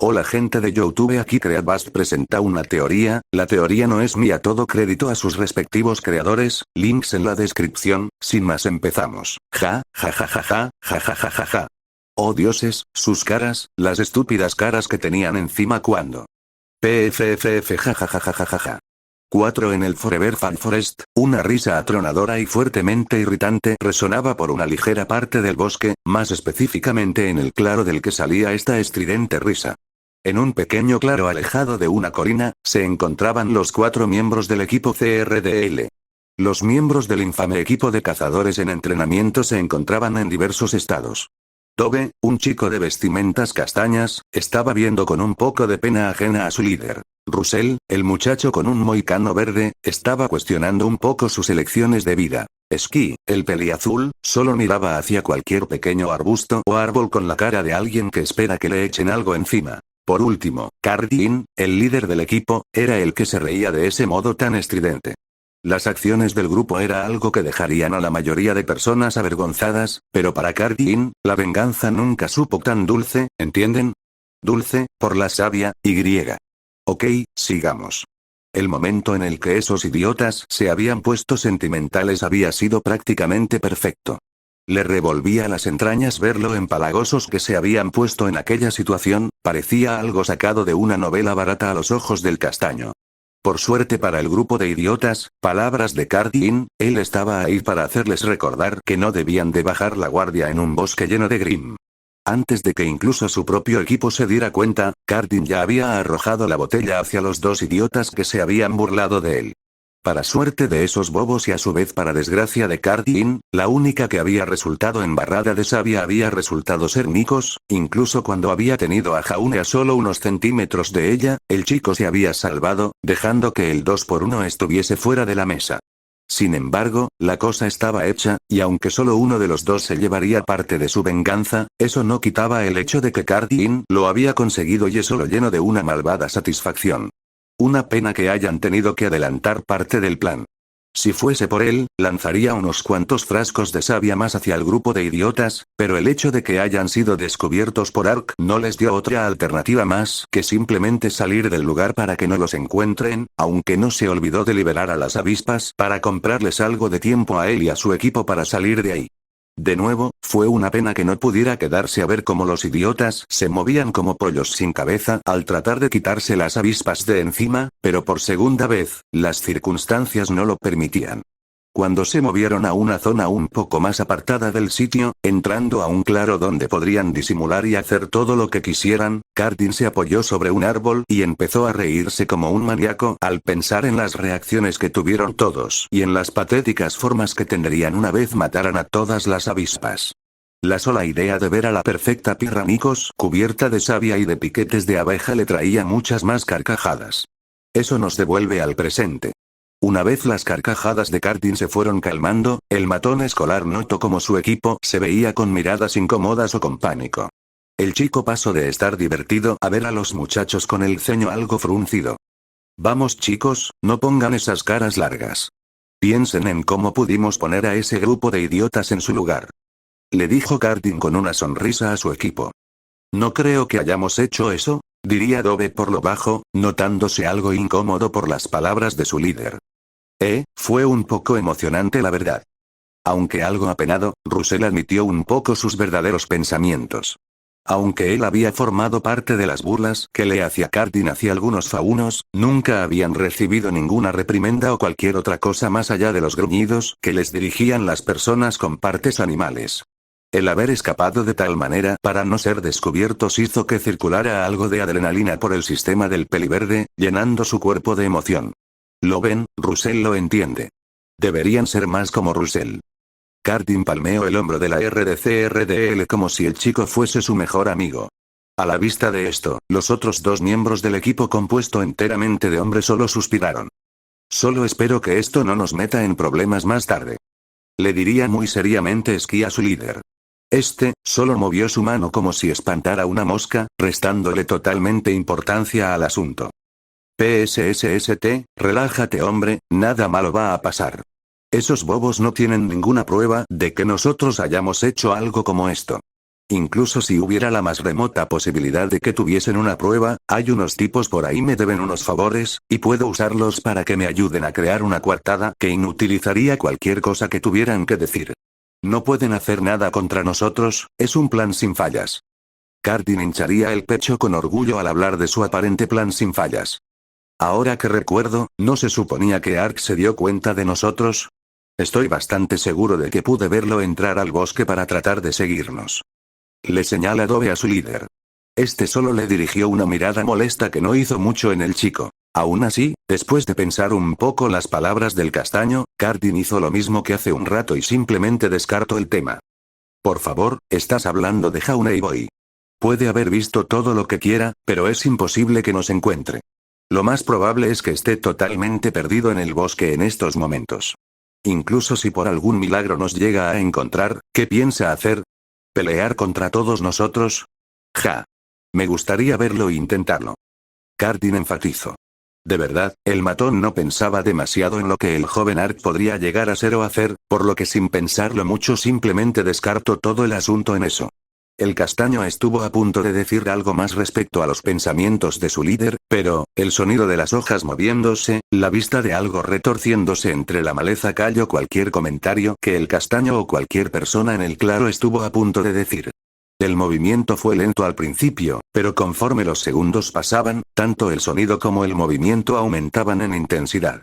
Hola gente de YouTube, aquí Creatbast presenta una teoría. La teoría no es mía, todo crédito a sus respectivos creadores, links en la descripción. Sin más empezamos. Ja, ja ja ja ja, ja ja ja ja ja. Oh dioses, sus caras, las estúpidas caras que tenían encima cuando. PFFF ja ja ja ja ja ja ja. 4 en el Forever Fan Forest, una risa atronadora y fuertemente irritante resonaba por una ligera parte del bosque, más específicamente en el claro del que salía esta estridente risa. En un pequeño claro alejado de una colina, se encontraban los 4 miembros del equipo CRDL. Los miembros del infame equipo de cazadores en entrenamiento se encontraban en diversos estados. Tobe, un chico de vestimentas castañas, estaba viendo con un poco de pena ajena a su líder. Russell, el muchacho con un moicano verde, estaba cuestionando un poco sus elecciones de vida. Ski, el peliazul, solo miraba hacia cualquier pequeño arbusto o árbol con la cara de alguien que espera que le echen algo encima. Por último, Cardin, el líder del equipo, era el que se reía de ese modo tan estridente. Las acciones del grupo era algo que dejarían a la mayoría de personas avergonzadas, pero para Cardin, la venganza nunca supo tan dulce, ¿entienden? Dulce, por la sabia, Y. Ok, sigamos. El momento en el que esos idiotas se habían puesto sentimentales había sido prácticamente perfecto. Le revolvía las entrañas ver lo empalagosos que se habían puesto en aquella situación, parecía algo sacado de una novela barata a los ojos del castaño. Por suerte para el grupo de idiotas, palabras de Cardin, él estaba ahí para hacerles recordar que no debían de bajar la guardia en un bosque lleno de Grimm. Antes de que incluso su propio equipo se diera cuenta, Cardin ya había arrojado la botella hacia los 2 idiotas que se habían burlado de él. Para suerte de esos bobos y a su vez para desgracia de Cardin, la única que había resultado embarrada de savia había resultado ser Nikos, incluso cuando había tenido a Jaune a solo unos centímetros de ella, el chico se había salvado, dejando que el 2-1 estuviese fuera de la mesa. Sin embargo, la cosa estaba hecha, y aunque solo uno de los dos se llevaría parte de su venganza, eso no quitaba el hecho de que Cardin lo había conseguido y eso lo llenó de una malvada satisfacción. Una pena que hayan tenido que adelantar parte del plan. Si fuese por él, lanzaría unos cuantos frascos de savia más hacia el grupo de idiotas, pero el hecho de que hayan sido descubiertos por Ark no les dio otra alternativa más que simplemente salir del lugar para que no los encuentren, aunque no se olvidó de liberar a las avispas para comprarles algo de tiempo a él y a su equipo para salir de ahí. De nuevo, fue una pena que no pudiera quedarse a ver cómo los idiotas se movían como pollos sin cabeza al tratar de quitarse las avispas de encima, pero por segunda vez, las circunstancias no lo permitían. Cuando se movieron a una zona un poco más apartada del sitio, entrando a un claro donde podrían disimular y hacer todo lo que quisieran, Cardin se apoyó sobre un árbol y empezó a reírse como un maníaco al pensar en las reacciones que tuvieron todos y en las patéticas formas que tendrían una vez mataran a todas las avispas. La sola idea de ver a la perfecta pirra Nikos cubierta de savia y de piquetes de abeja le traía muchas más carcajadas. Eso nos devuelve al presente. Una vez las carcajadas de Cardin se fueron calmando, el matón escolar notó como su equipo se veía con miradas incómodas o con pánico. El chico pasó de estar divertido a ver a los muchachos con el ceño algo fruncido. Vamos chicos, no pongan esas caras largas. Piensen en cómo pudimos poner a ese grupo de idiotas en su lugar. Le dijo Cardin con una sonrisa a su equipo. No creo que hayamos hecho eso, diría Dove por lo bajo, notándose algo incómodo por las palabras de su líder. Fue un poco emocionante la verdad. Aunque algo apenado, Russell admitió un poco sus verdaderos pensamientos. Aunque él había formado parte de las burlas que le hacía Cardin hacia algunos faunos, nunca habían recibido ninguna reprimenda o cualquier otra cosa más allá de los gruñidos que les dirigían las personas con partes animales. El haber escapado de tal manera para no ser descubiertos hizo que circulara algo de adrenalina por el sistema del peliverde, llenando su cuerpo de emoción. ¿Lo ven? Russell lo entiende. Deberían ser más como Russell. Cardin palmeó el hombro de la RDCRDL como si el chico fuese su mejor amigo. A la vista de esto, los otros 2 miembros del equipo compuesto enteramente de hombres solo suspiraron. Solo espero que esto no nos meta en problemas más tarde. Le diría muy seriamente Ski a su líder. Solo movió su mano como si espantara una mosca, restándole totalmente importancia al asunto. PSSST, relájate hombre, nada malo va a pasar. Esos bobos no tienen ninguna prueba de que nosotros hayamos hecho algo como esto. Incluso si hubiera la más remota posibilidad de que tuviesen una prueba, hay unos tipos por ahí me deben unos favores, y puedo usarlos para que me ayuden a crear una coartada que inutilizaría cualquier cosa que tuvieran que decir. No pueden hacer nada contra nosotros, es un plan sin fallas. Cardin hincharía el pecho con orgullo al hablar de su aparente plan sin fallas. Ahora que recuerdo, ¿no se suponía que Ark se dio cuenta de nosotros? Estoy bastante seguro de que pude verlo entrar al bosque para tratar de seguirnos. Le señala Dove a su líder. Este solo le dirigió una mirada molesta que no hizo mucho en el chico. Aún así, después de pensar un poco las palabras del castaño, Cardin hizo lo mismo que hace un rato y simplemente descartó el tema. Por favor, estás hablando de Jaune Boy. Puede haber visto todo lo que quiera, pero es imposible que nos encuentre. Lo más probable es que esté totalmente perdido en el bosque en estos momentos. Incluso si por algún milagro nos llega a encontrar, ¿qué piensa hacer? ¿Pelear contra todos nosotros? Ja. Me gustaría verlo intentarlo. Cardin enfatizó. De verdad, el matón no pensaba demasiado en lo que el joven Ark podría llegar a ser o hacer, por lo que sin pensarlo mucho simplemente descartó todo el asunto en eso. El castaño estuvo a punto de decir algo más respecto a los pensamientos de su líder, pero, el sonido de las hojas moviéndose, la vista de algo retorciéndose entre la maleza calló cualquier comentario que el castaño o cualquier persona en el claro estuvo a punto de decir. El movimiento fue lento al principio, pero conforme los segundos pasaban, tanto el sonido como el movimiento aumentaban en intensidad.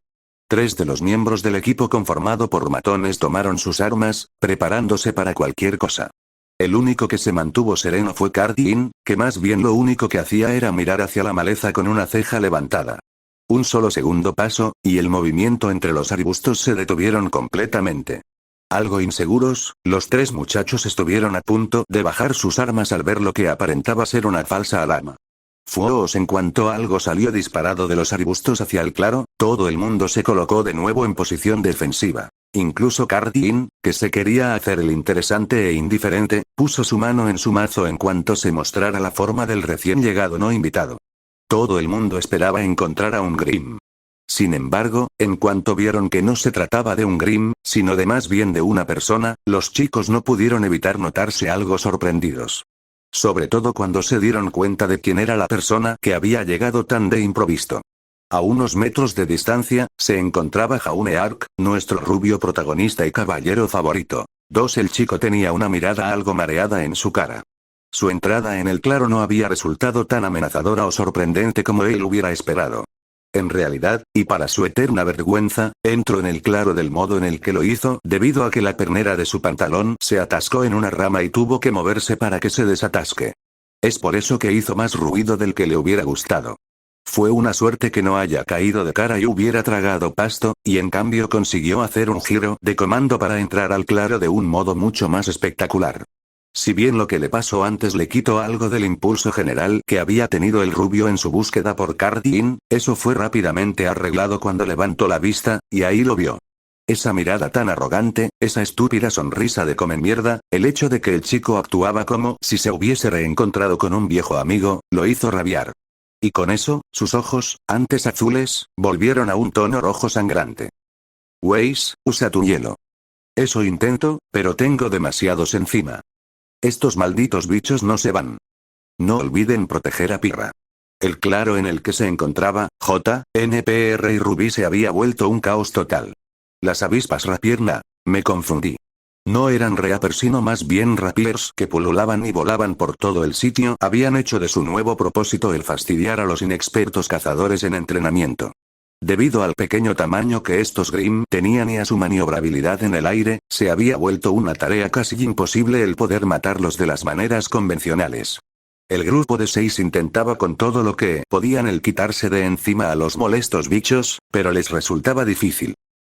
3 de los miembros del equipo conformado por matones tomaron sus armas, preparándose para cualquier cosa. El único que se mantuvo sereno fue Cardin, que más bien lo único que hacía era mirar hacia la maleza con una ceja levantada. Un solo segundo pasó, y el movimiento entre los arbustos se detuvieron completamente. Algo inseguros, los 3 muchachos estuvieron a punto de bajar sus armas al ver lo que aparentaba ser una falsa alarma. Fuos en cuanto algo salió disparado de los arbustos hacia el claro, todo el mundo se colocó de nuevo en posición defensiva. Incluso Cardin, que se quería hacer el interesante e indiferente, puso su mano en su mazo en cuanto se mostrara la forma del recién llegado no invitado. Todo el mundo esperaba encontrar a un Grimm. Sin embargo, en cuanto vieron que no se trataba de un Grimm, sino de más bien de una persona, los chicos no pudieron evitar notarse algo sorprendidos. Sobre todo cuando se dieron cuenta de quién era la persona que había llegado tan de improviso. A unos metros de distancia, se encontraba Jaune Ark, nuestro rubio protagonista y caballero favorito. El chico tenía una mirada algo mareada en su cara. Su entrada en el claro no había resultado tan amenazadora o sorprendente como él hubiera esperado. En realidad, y para su eterna vergüenza, entró en el claro del modo en el que lo hizo, debido a que la pernera de su pantalón se atascó en una rama y tuvo que moverse para que se desatasque. Es por eso que hizo más ruido del que le hubiera gustado. Fue una suerte que no haya caído de cara y hubiera tragado pasto, y en cambio consiguió hacer un giro de comando para entrar al claro de un modo mucho más espectacular. Si bien lo que le pasó antes le quitó algo del impulso general que había tenido el rubio en su búsqueda por Cardin, eso fue rápidamente arreglado cuando levantó la vista, y ahí lo vio. Esa mirada tan arrogante, esa estúpida sonrisa de come mierda, el hecho de que el chico actuaba como si se hubiese reencontrado con un viejo amigo, lo hizo rabiar. Y con eso, sus ojos, antes azules, volvieron a un tono rojo sangrante. Weiss, usa tu hielo. Eso intento, pero tengo demasiados encima. Estos malditos bichos no se van. No olviden proteger a Pirra. El claro en el que se encontraba, NPR y Rubí se había vuelto un caos total. Las avispas rapierna, me confundí. No eran reapers sino más bien rapiers que pululaban y volaban por todo el sitio, habían hecho de su nuevo propósito el fastidiar a los inexpertos cazadores en entrenamiento. Debido al pequeño tamaño que estos Grimm tenían y a su maniobrabilidad en el aire, se había vuelto una tarea casi imposible el poder matarlos de las maneras convencionales. El grupo de 6 intentaba con todo lo que podían el quitarse de encima a los molestos bichos, pero les resultaba difícil.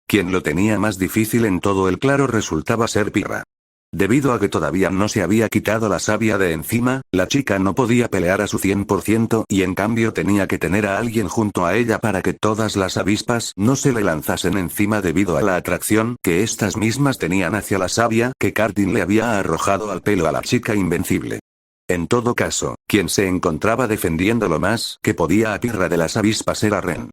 Quien lo tenía más difícil en todo el claro resultaba ser Pirra. Debido a que todavía no se había quitado la savia de encima, la chica no podía pelear a su 100% y en cambio tenía que tener a alguien junto a ella para que todas las avispas no se le lanzasen encima debido a la atracción que estas mismas tenían hacia la savia que Cardin le había arrojado al pelo a la chica invencible. En todo caso, quien se encontraba defendiendo lo más que podía a Pirra de las avispas era Ren.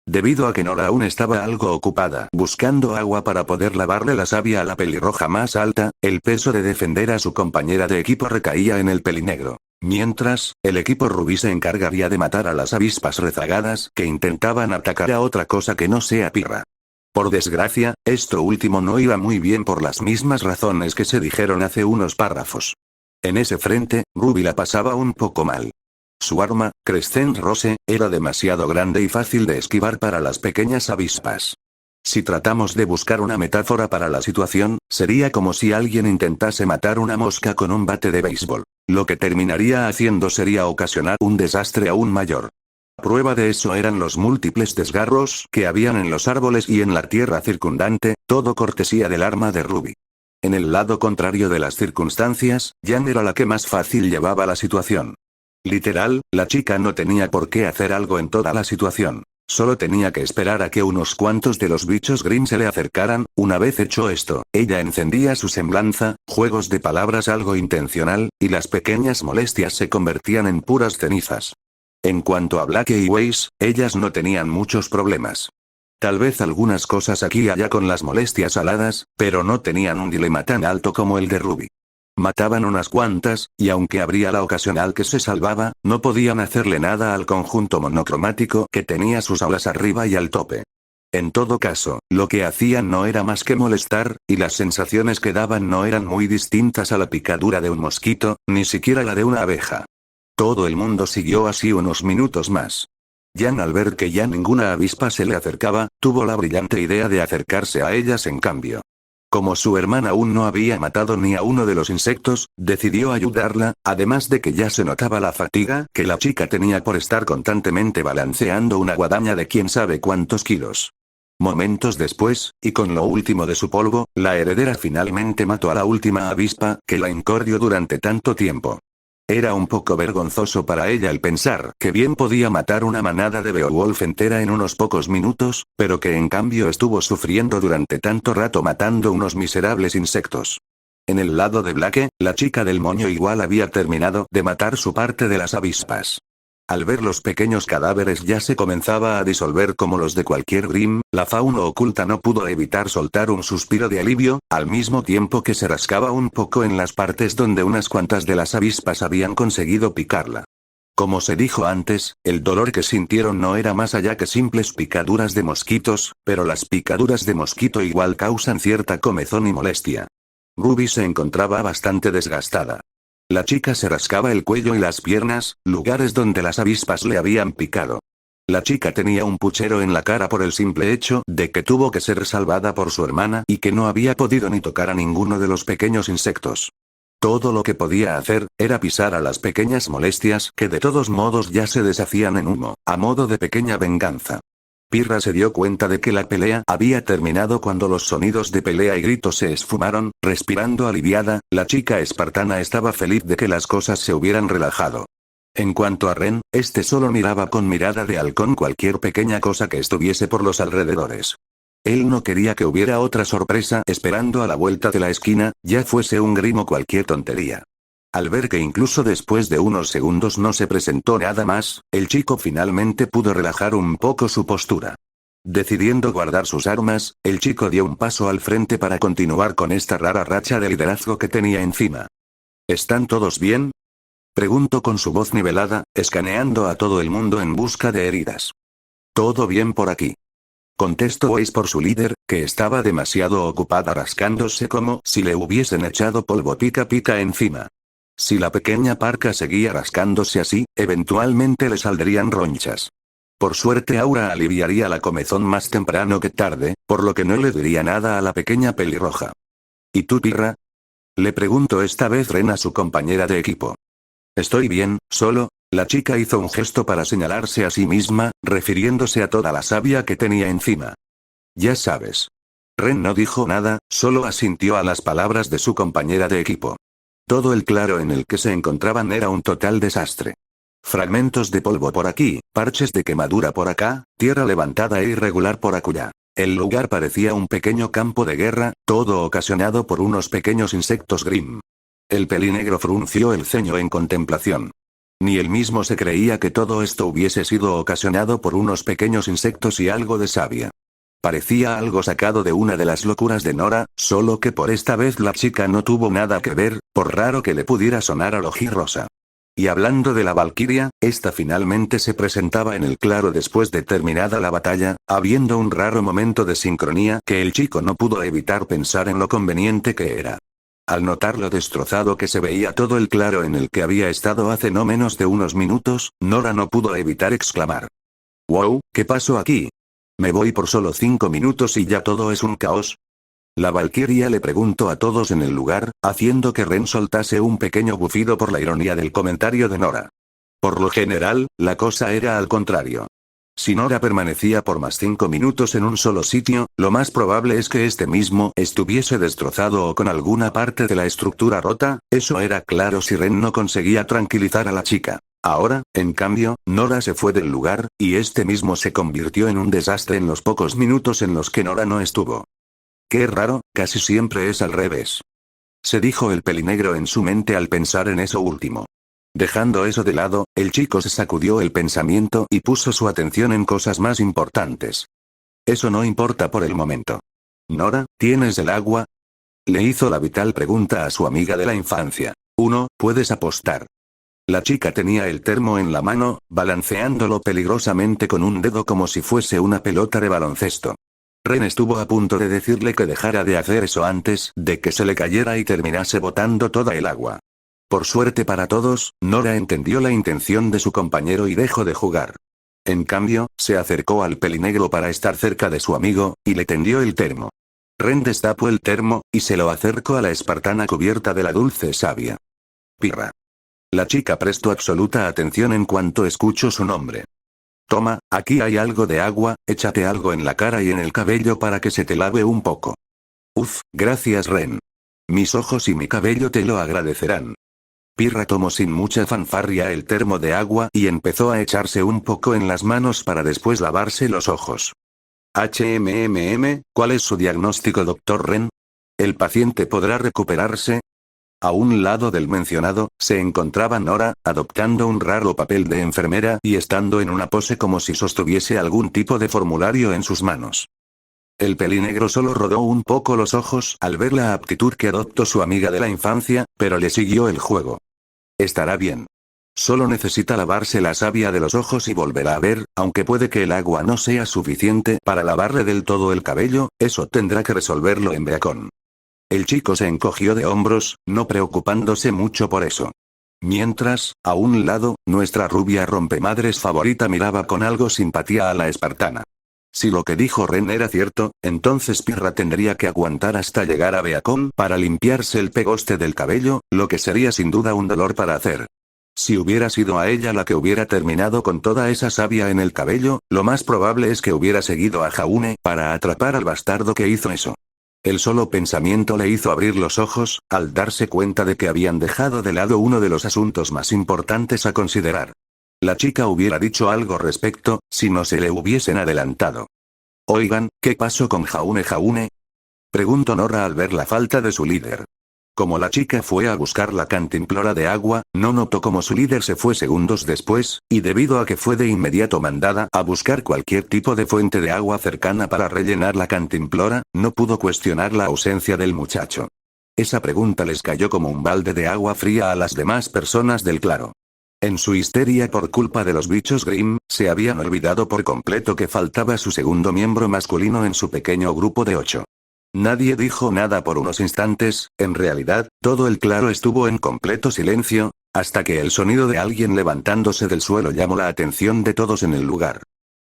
Debido a que Nora aún estaba algo ocupada buscando agua para poder lavarle la savia a la pelirroja más alta, el peso de defender a su compañera de equipo recaía en el pelinegro. Mientras, el equipo rubí se encargaría de matar a las avispas rezagadas que intentaban atacar a otra cosa que no sea Pirra. Por desgracia, esto último no iba muy bien por las mismas razones que se dijeron hace unos párrafos. En ese frente, Ruby la pasaba un poco mal. Su arma, Crescent Rose, era demasiado grande y fácil de esquivar para las pequeñas avispas. Si tratamos de buscar una metáfora para la situación, sería como si alguien intentase matar una mosca con un bate de béisbol. Lo que terminaría haciendo sería ocasionar un desastre aún mayor. Prueba de eso eran los múltiples desgarros que habían en los árboles y en la tierra circundante, todo cortesía del arma de Ruby. En el lado contrario de las circunstancias, Jan era la que más fácil llevaba la situación. Literal, la chica no tenía por qué hacer algo en toda la situación. Solo tenía que esperar a que unos cuantos de los bichos Grimm se le acercaran. Una vez hecho esto, ella encendía su semblanza, juegos de palabras algo intencional, y las pequeñas molestias se convertían en puras cenizas. En cuanto a Blake y Weiss, ellas no tenían muchos problemas. Tal vez algunas cosas aquí y allá con las molestias aladas, pero no tenían un dilema tan alto como el de Ruby. Mataban unas cuantas, y aunque habría la ocasional que se salvaba, no podían hacerle nada al conjunto monocromático que tenía sus alas arriba y al tope. En todo caso, lo que hacían no era más que molestar, y las sensaciones que daban no eran muy distintas a la picadura de un mosquito, ni siquiera la de una abeja. Todo el mundo siguió así unos minutos más. Jan, al ver que ya ninguna avispa se le acercaba, tuvo la brillante idea de acercarse a ellas en cambio. Como su hermana aún no había matado ni a uno de los insectos, decidió ayudarla, además de que ya se notaba la fatiga que la chica tenía por estar constantemente balanceando una guadaña de quién sabe cuántos kilos. Momentos después, y con lo último de su polvo, la heredera finalmente mató a la última avispa que la encordió durante tanto tiempo. Era un poco vergonzoso para ella el pensar que bien podía matar una manada de Beowulf entera en unos pocos minutos, pero que en cambio estuvo sufriendo durante tanto rato matando unos miserables insectos. En el lado de Blake, la chica del moño igual había terminado de matar su parte de las avispas. Al ver los pequeños cadáveres ya se comenzaba a disolver como los de cualquier Grimm, la fauna oculta no pudo evitar soltar un suspiro de alivio, al mismo tiempo que se rascaba un poco en las partes donde unas cuantas de las avispas habían conseguido picarla. Como se dijo antes, el dolor que sintieron no era más allá que simples picaduras de mosquitos, pero las picaduras de mosquito igual causan cierta comezón y molestia. Ruby se encontraba bastante desgastada. La chica se rascaba el cuello y las piernas, lugares donde las avispas le habían picado. La chica tenía un puchero en la cara por el simple hecho de que tuvo que ser salvada por su hermana y que no había podido ni tocar a ninguno de los pequeños insectos. Todo lo que podía hacer, era pisar a las pequeñas molestias que de todos modos ya se deshacían en humo, a modo de pequeña venganza. Pirra se dio cuenta de que la pelea había terminado cuando los sonidos de pelea y gritos se esfumaron, respirando aliviada, la chica espartana estaba feliz de que las cosas se hubieran relajado. En cuanto a Ren, este solo miraba con mirada de halcón cualquier pequeña cosa que estuviese por los alrededores. Él no quería que hubiera otra sorpresa esperando a la vuelta de la esquina, ya fuese un Grimm o cualquier tontería. Al ver que incluso después de unos segundos no se presentó nada más, el chico finalmente pudo relajar un poco su postura. Decidiendo guardar sus armas, el chico dio un paso al frente para continuar con esta rara racha de liderazgo que tenía encima. ¿Están todos bien?, preguntó con su voz nivelada, escaneando a todo el mundo en busca de heridas. «Todo bien por aquí», contestó Weiss por su líder, que estaba demasiado ocupada rascándose como si le hubiesen echado polvo pica pica encima. Si la pequeña parca seguía rascándose así, eventualmente le saldrían ronchas. Por suerte Aura aliviaría la comezón más temprano que tarde, por lo que no le diría nada a la pequeña pelirroja. ¿Y tú, Pirra?, le preguntó esta vez Ren a su compañera de equipo. Estoy bien, solo, la chica hizo un gesto para señalarse a sí misma, refiriéndose a toda la savia que tenía encima. Ya sabes. Ren no dijo nada, solo asintió a las palabras de su compañera de equipo. Todo el claro en el que se encontraban era un total desastre. Fragmentos de polvo por aquí, parches de quemadura por acá, tierra levantada e irregular por acullá. El lugar parecía un pequeño campo de guerra, todo ocasionado por unos pequeños insectos Grimm. El pelinegro frunció el ceño en contemplación. Ni él mismo se creía que todo esto hubiese sido ocasionado por unos pequeños insectos y algo de savia. Parecía algo sacado de una de las locuras de Nora, solo que por esta vez la chica no tuvo nada que ver, por raro que le pudiera sonar a rosa. Y hablando de la Valquiria, esta finalmente se presentaba en el claro después de terminada la batalla, habiendo un raro momento de sincronía que el chico no pudo evitar pensar en lo conveniente que era. Al notar lo destrozado que se veía todo el claro en el que había estado hace no menos de unos minutos, Nora no pudo evitar exclamar. «¡Wow! ¿Qué pasó aquí? ¿Me voy por solo 5 minutos y ya todo es un caos?». La Valquiria le preguntó a todos en el lugar, haciendo que Ren soltase un pequeño bufido por la ironía del comentario de Nora. Por lo general, la cosa era al contrario. Si Nora permanecía por más 5 minutos en un solo sitio, lo más probable es que este mismo estuviese destrozado o con alguna parte de la estructura rota, eso era claro si Ren no conseguía tranquilizar a la chica. Ahora, en cambio, Nora se fue del lugar, y este mismo se convirtió en un desastre en los pocos minutos en los que Nora no estuvo. Qué raro, casi siempre es al revés. Se dijo el pelinegro en su mente al pensar en eso último. Dejando eso de lado, el chico se sacudió el pensamiento y puso su atención en cosas más importantes. Eso no importa por el momento. Nora, ¿tienes el agua? Le hizo la vital pregunta a su amiga de la infancia. Puedes apostar. La chica tenía el termo en la mano, balanceándolo peligrosamente con un dedo como si fuese una pelota de baloncesto. Ren estuvo a punto de decirle que dejara de hacer eso antes de que se le cayera y terminase botando toda el agua. Por suerte para todos, Nora entendió la intención de su compañero y dejó de jugar. En cambio, se acercó al pelinegro para estar cerca de su amigo, y le tendió el termo. Ren destapó el termo, y se lo acercó a la espartana cubierta de la dulce savia. Pirra. La chica prestó absoluta atención en cuanto escuchó su nombre. Toma, aquí hay algo de agua, échate algo en la cara y en el cabello para que se te lave un poco. Uf, gracias Ren. Mis ojos y mi cabello te lo agradecerán. Pirra tomó sin mucha fanfarria el termo de agua y empezó a echarse un poco en las manos para después lavarse los ojos. ¿Cuál es su diagnóstico, doctor Ren? ¿El paciente podrá recuperarse? A un lado del mencionado, se encontraba Nora, adoptando un raro papel de enfermera y estando en una pose como si sostuviese algún tipo de formulario en sus manos. El pelinegro solo rodó un poco los ojos al ver la aptitud que adoptó su amiga de la infancia, pero le siguió el juego. Estará bien. Solo necesita lavarse la savia de los ojos y volverá a ver, aunque puede que el agua no sea suficiente para lavarle del todo el cabello, eso tendrá que resolverlo en Beacon. El chico se encogió de hombros, no preocupándose mucho por eso. Mientras, a un lado, nuestra rubia rompemadres favorita miraba con algo simpatía a la espartana. Si lo que dijo Ren era cierto, entonces Pirra tendría que aguantar hasta llegar a Beacon para limpiarse el pegoste del cabello, lo que sería sin duda un dolor para hacer. Si hubiera sido a ella la que hubiera terminado con toda esa savia en el cabello, lo más probable es que hubiera seguido a Jaune para atrapar al bastardo que hizo eso. El solo pensamiento le hizo abrir los ojos, al darse cuenta de que habían dejado de lado uno de los asuntos más importantes a considerar. La chica hubiera dicho algo respecto, si no se le hubiesen adelantado. Oigan, ¿qué pasó con Jaune? Preguntó Nora al ver la falta de su líder. Como la chica fue a buscar la cantimplora de agua, no notó cómo su líder se fue segundos después, y debido a que fue de inmediato mandada a buscar cualquier tipo de fuente de agua cercana para rellenar la cantimplora, no pudo cuestionar la ausencia del muchacho. Esa pregunta les cayó como un balde de agua fría a las demás personas del claro. En su histeria por culpa de los bichos Grimm, se habían olvidado por completo que faltaba su segundo miembro masculino en su pequeño grupo de 8. Nadie dijo nada por unos instantes, en realidad, todo el claro estuvo en completo silencio, hasta que el sonido de alguien levantándose del suelo llamó la atención de todos en el lugar.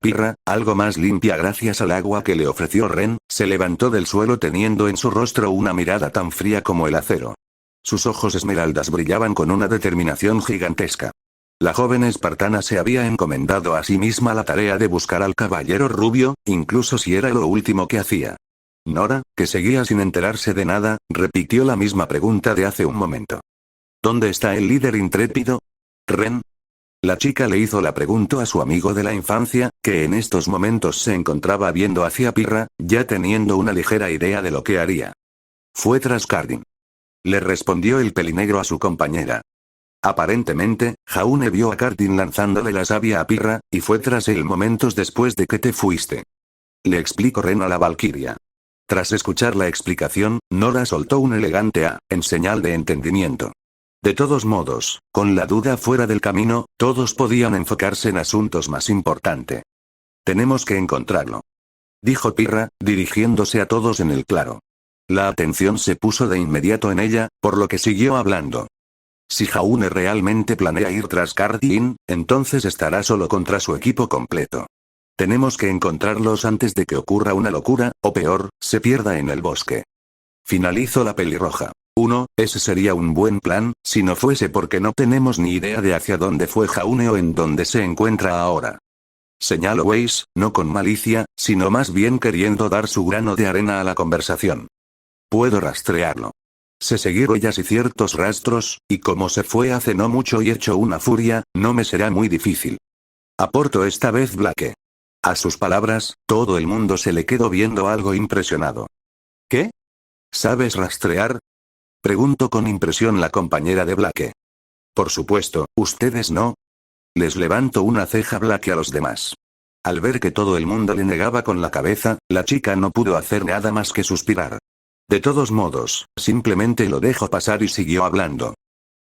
Pirra, algo más limpia gracias al agua que le ofreció Ren, se levantó del suelo teniendo en su rostro una mirada tan fría como el acero. Sus ojos esmeraldas brillaban con una determinación gigantesca. La joven espartana se había encomendado a sí misma la tarea de buscar al caballero rubio, incluso si era lo último que hacía. Nora, que seguía sin enterarse de nada, repitió la misma pregunta de hace un momento. ¿Dónde está el líder intrépido? ¿Ren? La chica le hizo la pregunta a su amigo de la infancia, que en estos momentos se encontraba viendo hacia Pirra, ya teniendo una ligera idea de lo que haría. Fue tras Cardin. Le respondió el pelinegro a su compañera. Aparentemente, Jaune vio a Cardin lanzándole la savia a Pirra, y fue tras él momentos después de que te fuiste. Le explicó Ren a la Valquiria. Tras escuchar la explicación, Nora soltó un elegante A, en señal de entendimiento. De todos modos, con la duda fuera del camino, todos podían enfocarse en asuntos más importantes. Tenemos que encontrarlo. Dijo Pirra, dirigiéndose a todos en el claro. La atención se puso de inmediato en ella, por lo que siguió hablando. Si Jaune realmente planea ir tras Cardin, entonces estará solo contra su equipo completo. Tenemos que encontrarlos antes de que ocurra una locura, o peor, se pierda en el bosque. Finalizó la pelirroja. Ese sería un buen plan, si no fuese porque no tenemos ni idea de hacia dónde fue Jaune o en dónde se encuentra ahora. Señaló Weiss, no con malicia, sino más bien queriendo dar su grano de arena a la conversación. Puedo rastrearlo. Sé seguir huellas y ciertos rastros, y como se fue hace no mucho y hecho una furia, no me será muy difícil. Aportó esta vez Blake. A sus palabras, todo el mundo se le quedó viendo algo impresionado. ¿Qué? ¿Sabes rastrear? Preguntó con impresión la compañera de Blake. Por supuesto, ustedes no. Les levantó una ceja Blake a los demás. Al ver que todo el mundo le negaba con la cabeza, la chica no pudo hacer nada más que suspirar. De todos modos, simplemente lo dejó pasar y siguió hablando.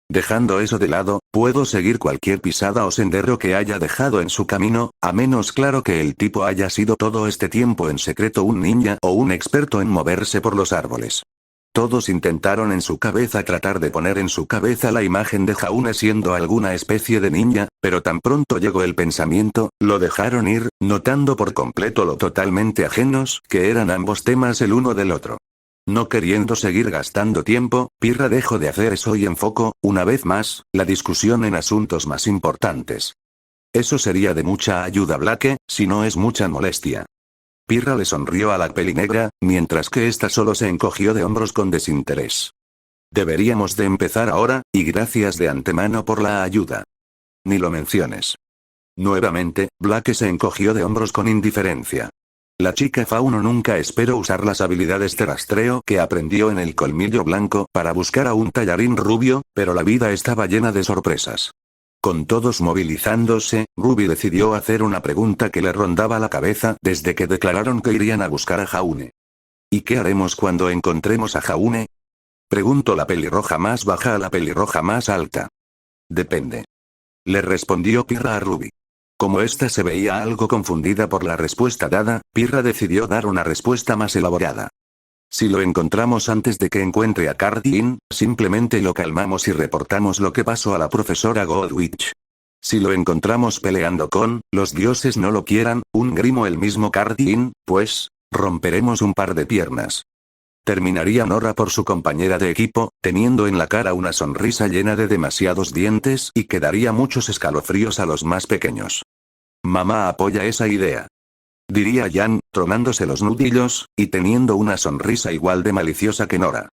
Dejando eso de lado, puedo seguir cualquier pisada o sendero que haya dejado en su camino, a menos claro que el tipo haya sido todo este tiempo en secreto un ninja o un experto en moverse por los árboles. Todos intentaron en su cabeza tratar de poner en su cabeza la imagen de Jaune siendo alguna especie de ninja, pero tan pronto llegó el pensamiento, lo dejaron ir, notando por completo lo totalmente ajenos que eran ambos temas el uno del otro. No queriendo seguir gastando tiempo, Pirra dejó de hacer eso y enfocó, una vez más, la discusión en asuntos más importantes. Eso sería de mucha ayuda Blake, si no es mucha molestia. Pirra le sonrió a la pelinegra, mientras que ésta solo se encogió de hombros con desinterés. Deberíamos de empezar ahora, y gracias de antemano por la ayuda. Ni lo menciones. Nuevamente, Blake se encogió de hombros con indiferencia. La chica Fauno nunca esperó usar las habilidades de rastreo que aprendió en el Colmillo Blanco para buscar a un tallarín rubio, pero la vida estaba llena de sorpresas. Con todos movilizándose, Ruby decidió hacer una pregunta que le rondaba la cabeza desde que declararon que irían a buscar a Jaune. ¿Y qué haremos cuando encontremos a Jaune? Preguntó la pelirroja más baja a la pelirroja más alta. Depende. Le respondió Pirra a Ruby. Como ésta se veía algo confundida por la respuesta dada, Pirra decidió dar una respuesta más elaborada. Si lo encontramos antes de que encuentre a Cardin, simplemente lo calmamos y reportamos lo que pasó a la profesora Goldwitch. Si lo encontramos peleando con, los dioses no lo quieran, un grimo el mismo Cardin, pues, romperemos un par de piernas. Terminaría Nora por su compañera de equipo, teniendo en la cara una sonrisa llena de demasiados dientes y que daría muchos escalofríos a los más pequeños. Mamá apoya esa idea. Diría Jan, tronándose los nudillos, y teniendo una sonrisa igual de maliciosa que Nora.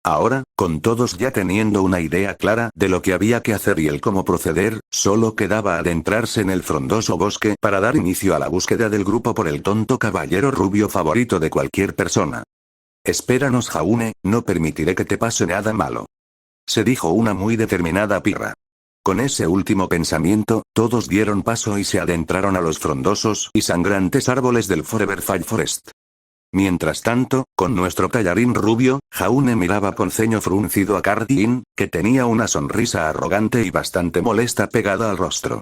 Ahora, con todos ya teniendo una idea clara de lo que había que hacer y el cómo proceder, solo quedaba adentrarse en el frondoso bosque para dar inicio a la búsqueda del grupo por el tonto caballero rubio favorito de cualquier persona. Espéranos Jaune, no permitiré que te pase nada malo. Se dijo una muy determinada Pirra. Con ese último pensamiento, todos dieron paso y se adentraron a los frondosos y sangrantes árboles del Forever Fire Forest. Mientras tanto, con nuestro tallarín rubio, Jaune miraba con ceño fruncido a Cardin, que tenía una sonrisa arrogante y bastante molesta pegada al rostro.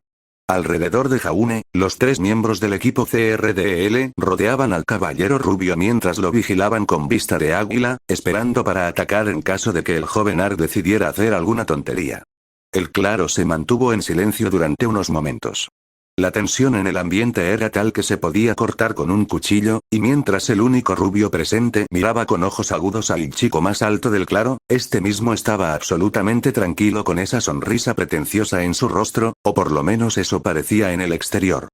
Alrededor de Jaune, los tres miembros del equipo CRDL rodeaban al caballero rubio mientras lo vigilaban con vista de águila, esperando para atacar en caso de que el joven Ark decidiera hacer alguna tontería. El claro se mantuvo en silencio durante unos momentos. La tensión en el ambiente era tal que se podía cortar con un cuchillo, y mientras el único rubio presente miraba con ojos agudos al chico más alto del claro, este mismo estaba absolutamente tranquilo con esa sonrisa pretenciosa en su rostro, o por lo menos eso parecía en el exterior.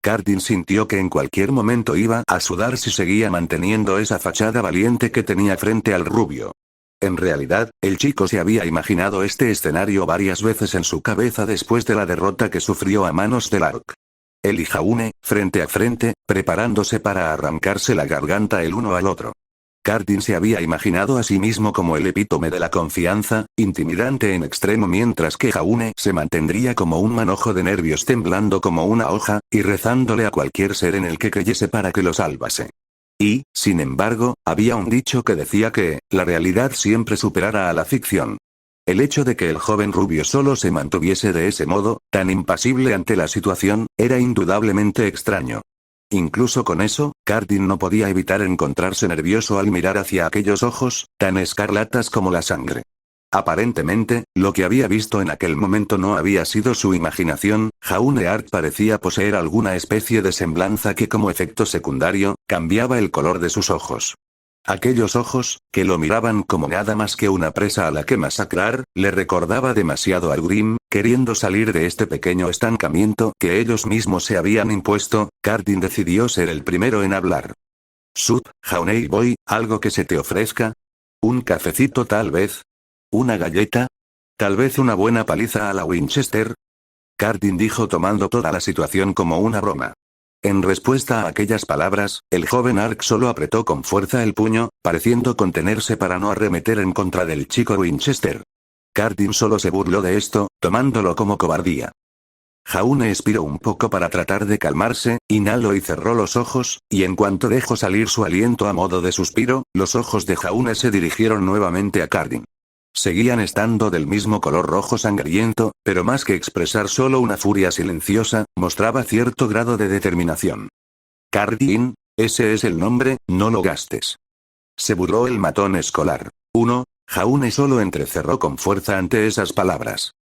Cardin sintió que en cualquier momento iba a sudar si seguía manteniendo esa fachada valiente que tenía frente al rubio. En realidad, el chico se había imaginado este escenario varias veces en su cabeza después de la derrota que sufrió a manos del Ark. Él y Jaune, frente a frente, preparándose para arrancarse la garganta el uno al otro. Cardin se había imaginado a sí mismo como el epítome de la confianza, intimidante en extremo, mientras que Jaune se mantendría como un manojo de nervios temblando como una hoja, y rezándole a cualquier ser en el que creyese para que lo salvase. Y, sin embargo, había un dicho que decía que, la realidad siempre superará a la ficción. El hecho de que el joven rubio solo se mantuviese de ese modo, tan impasible ante la situación, era indudablemente extraño. Incluso con eso, Cardin no podía evitar encontrarse nervioso al mirar hacia aquellos ojos, tan escarlatas como la sangre. Aparentemente, lo que había visto en aquel momento no había sido su imaginación. Jaune Ark parecía poseer alguna especie de semblanza que, como efecto secundario, cambiaba el color de sus ojos. Aquellos ojos, que lo miraban como nada más que una presa a la que masacrar, le recordaba demasiado a Grim, queriendo salir de este pequeño estancamiento que ellos mismos se habían impuesto. Cardin decidió ser el primero en hablar. Sup, Jaunei Boy, ¿algo que se te ofrezca? ¿Un cafecito tal vez? ¿Una galleta? ¿Tal vez una buena paliza a la Winchester? Cardin dijo tomando toda la situación como una broma. En respuesta a aquellas palabras, el joven Ark solo apretó con fuerza el puño, pareciendo contenerse para no arremeter en contra del chico Winchester. Cardin solo se burló de esto, tomándolo como cobardía. Jaune expiró un poco para tratar de calmarse, inhaló y cerró los ojos, y en cuanto dejó salir su aliento a modo de suspiro, los ojos de Jaune se dirigieron nuevamente a Cardin. Seguían estando del mismo color rojo sangriento, pero más que expresar solo una furia silenciosa, mostraba cierto grado de determinación. Cardin, ese es el nombre, no lo gastes. Se burló el matón escolar. Jaune solo entrecerró con fuerza ante esas palabras.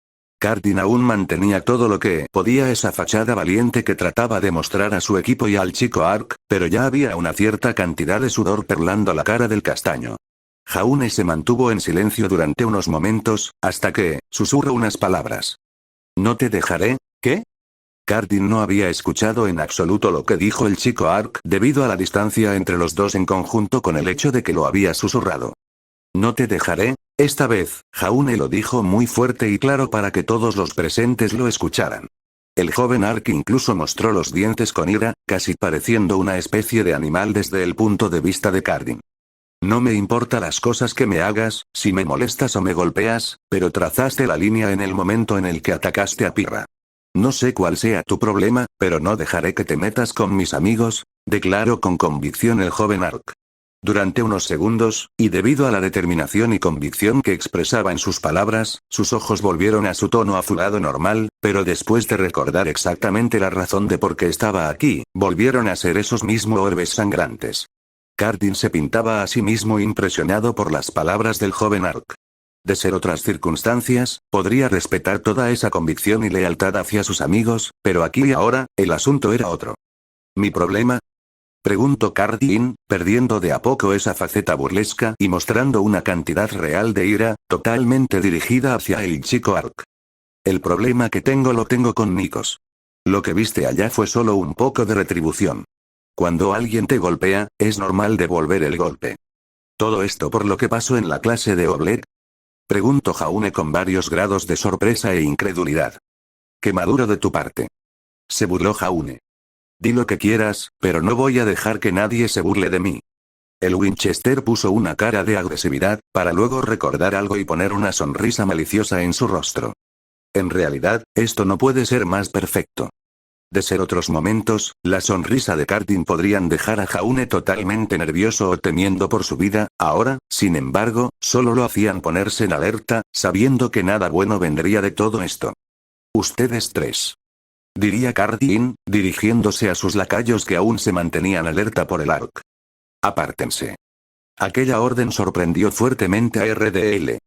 Cardin aún mantenía todo lo que podía esa fachada valiente que trataba de mostrar a su equipo y al chico Ark, pero ya había una cierta cantidad de sudor perlando la cara del castaño. Jaune se mantuvo en silencio durante unos momentos, hasta que, susurró unas palabras. No te dejaré, ¿qué? Cardin no había escuchado en absoluto lo que dijo el chico Ark debido a la distancia entre los dos en conjunto con el hecho de que lo había susurrado. No te dejaré, esta vez, Jaune lo dijo muy fuerte y claro para que todos los presentes lo escucharan. El joven Ark incluso mostró los dientes con ira, casi pareciendo una especie de animal desde el punto de vista de Cardin. No me importa las cosas que me hagas, si me molestas o me golpeas, pero trazaste la línea en el momento en el que atacaste a Pirra. No sé cuál sea tu problema, pero no dejaré que te metas con mis amigos, declaró con convicción el joven Ark. Durante unos segundos, y debido a la determinación y convicción que expresaba en sus palabras, sus ojos volvieron a su tono azulado normal, pero después de recordar exactamente la razón de por qué estaba aquí, volvieron a ser esos mismos orbes sangrantes. Cardin se pintaba a sí mismo impresionado por las palabras del joven Ark. De ser otras circunstancias, podría respetar toda esa convicción y lealtad hacia sus amigos, pero aquí y ahora, el asunto era otro. ¿Mi problema? Preguntó Cardin, perdiendo de a poco esa faceta burlesca y mostrando una cantidad real de ira, totalmente dirigida hacia el chico Ark. El problema que tengo lo tengo con Nikos. Lo que viste allá fue solo un poco de retribución. Cuando alguien te golpea, es normal devolver el golpe. ¿Todo esto por lo que pasó en la clase de Oblet? Preguntó Jaune con varios grados de sorpresa e incredulidad. Qué maduro de tu parte. Se burló Jaune. Di lo que quieras, pero no voy a dejar que nadie se burle de mí. El Winchester puso una cara de agresividad, para luego recordar algo y poner una sonrisa maliciosa en su rostro. En realidad, esto no puede ser más perfecto. De ser otros momentos, la sonrisa de Cardin podrían dejar a Jaune totalmente nervioso o temiendo por su vida, ahora, sin embargo, solo lo hacían ponerse en alerta, sabiendo que nada bueno vendría de todo esto. Ustedes tres. Diría Cardin, dirigiéndose a sus lacayos que aún se mantenían alerta por el Ark. Apártense. Aquella orden sorprendió fuertemente a RDL.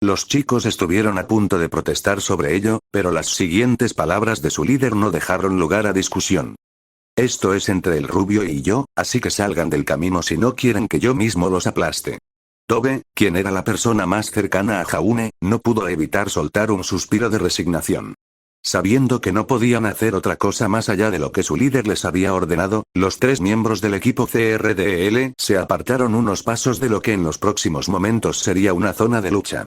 Los chicos estuvieron a punto de protestar sobre ello, pero las siguientes palabras de su líder no dejaron lugar a discusión. Esto es entre el rubio y yo, así que salgan del camino si no quieren que yo mismo los aplaste. Tobe, quien era la persona más cercana a Jaune, no pudo evitar soltar un suspiro de resignación. Sabiendo que no podían hacer otra cosa más allá de lo que su líder les había ordenado, los tres miembros del equipo CRDL se apartaron unos pasos de lo que en los próximos momentos sería una zona de lucha.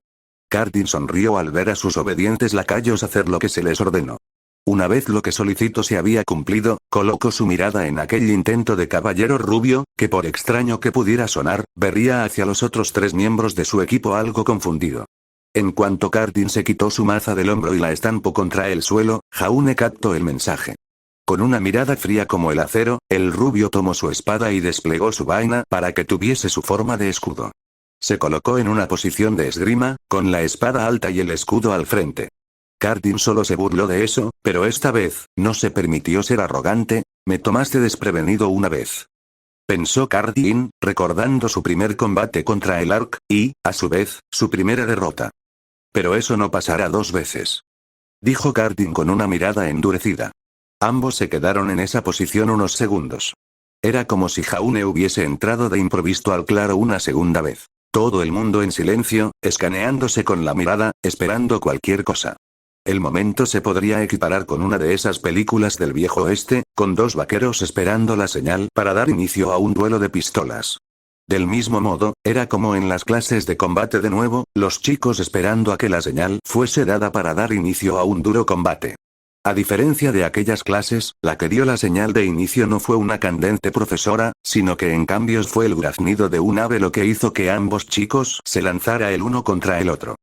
Cardin sonrió al ver a sus obedientes lacayos hacer lo que se les ordenó. Una vez lo que solicitó se había cumplido, colocó su mirada en aquel intento de caballero rubio, que por extraño que pudiera sonar, vería hacia los otros 3 miembros de su equipo algo confundido. En cuanto Cardin se quitó su maza del hombro y la estampó contra el suelo, Jaune captó el mensaje. Con una mirada fría como el acero, el rubio tomó su espada y desplegó su vaina para que tuviese su forma de escudo. Se colocó en una posición de esgrima, con la espada alta y el escudo al frente. Cardin solo se burló de eso, pero esta vez, no se permitió ser arrogante. Me tomaste desprevenido una vez. Pensó Cardin, recordando su primer combate contra el Ark, y, a su vez, su primera derrota. Pero eso no pasará 2 veces. Dijo Cardin con una mirada endurecida. Ambos se quedaron en esa posición unos segundos. Era como si Jaune hubiese entrado de improviso al claro una segunda vez. Todo el mundo en silencio, escaneándose con la mirada, esperando cualquier cosa. El momento se podría equiparar con una de esas películas del viejo oeste, con 2 vaqueros esperando la señal para dar inicio a un duelo de pistolas. Del mismo modo, era como en las clases de combate de nuevo, los chicos esperando a que la señal fuese dada para dar inicio a un duro combate. A diferencia de aquellas clases, la que dio la señal de inicio no fue una candente profesora, sino que en cambio fue el graznido de un ave lo que hizo que ambos chicos se lanzara el uno contra el otro.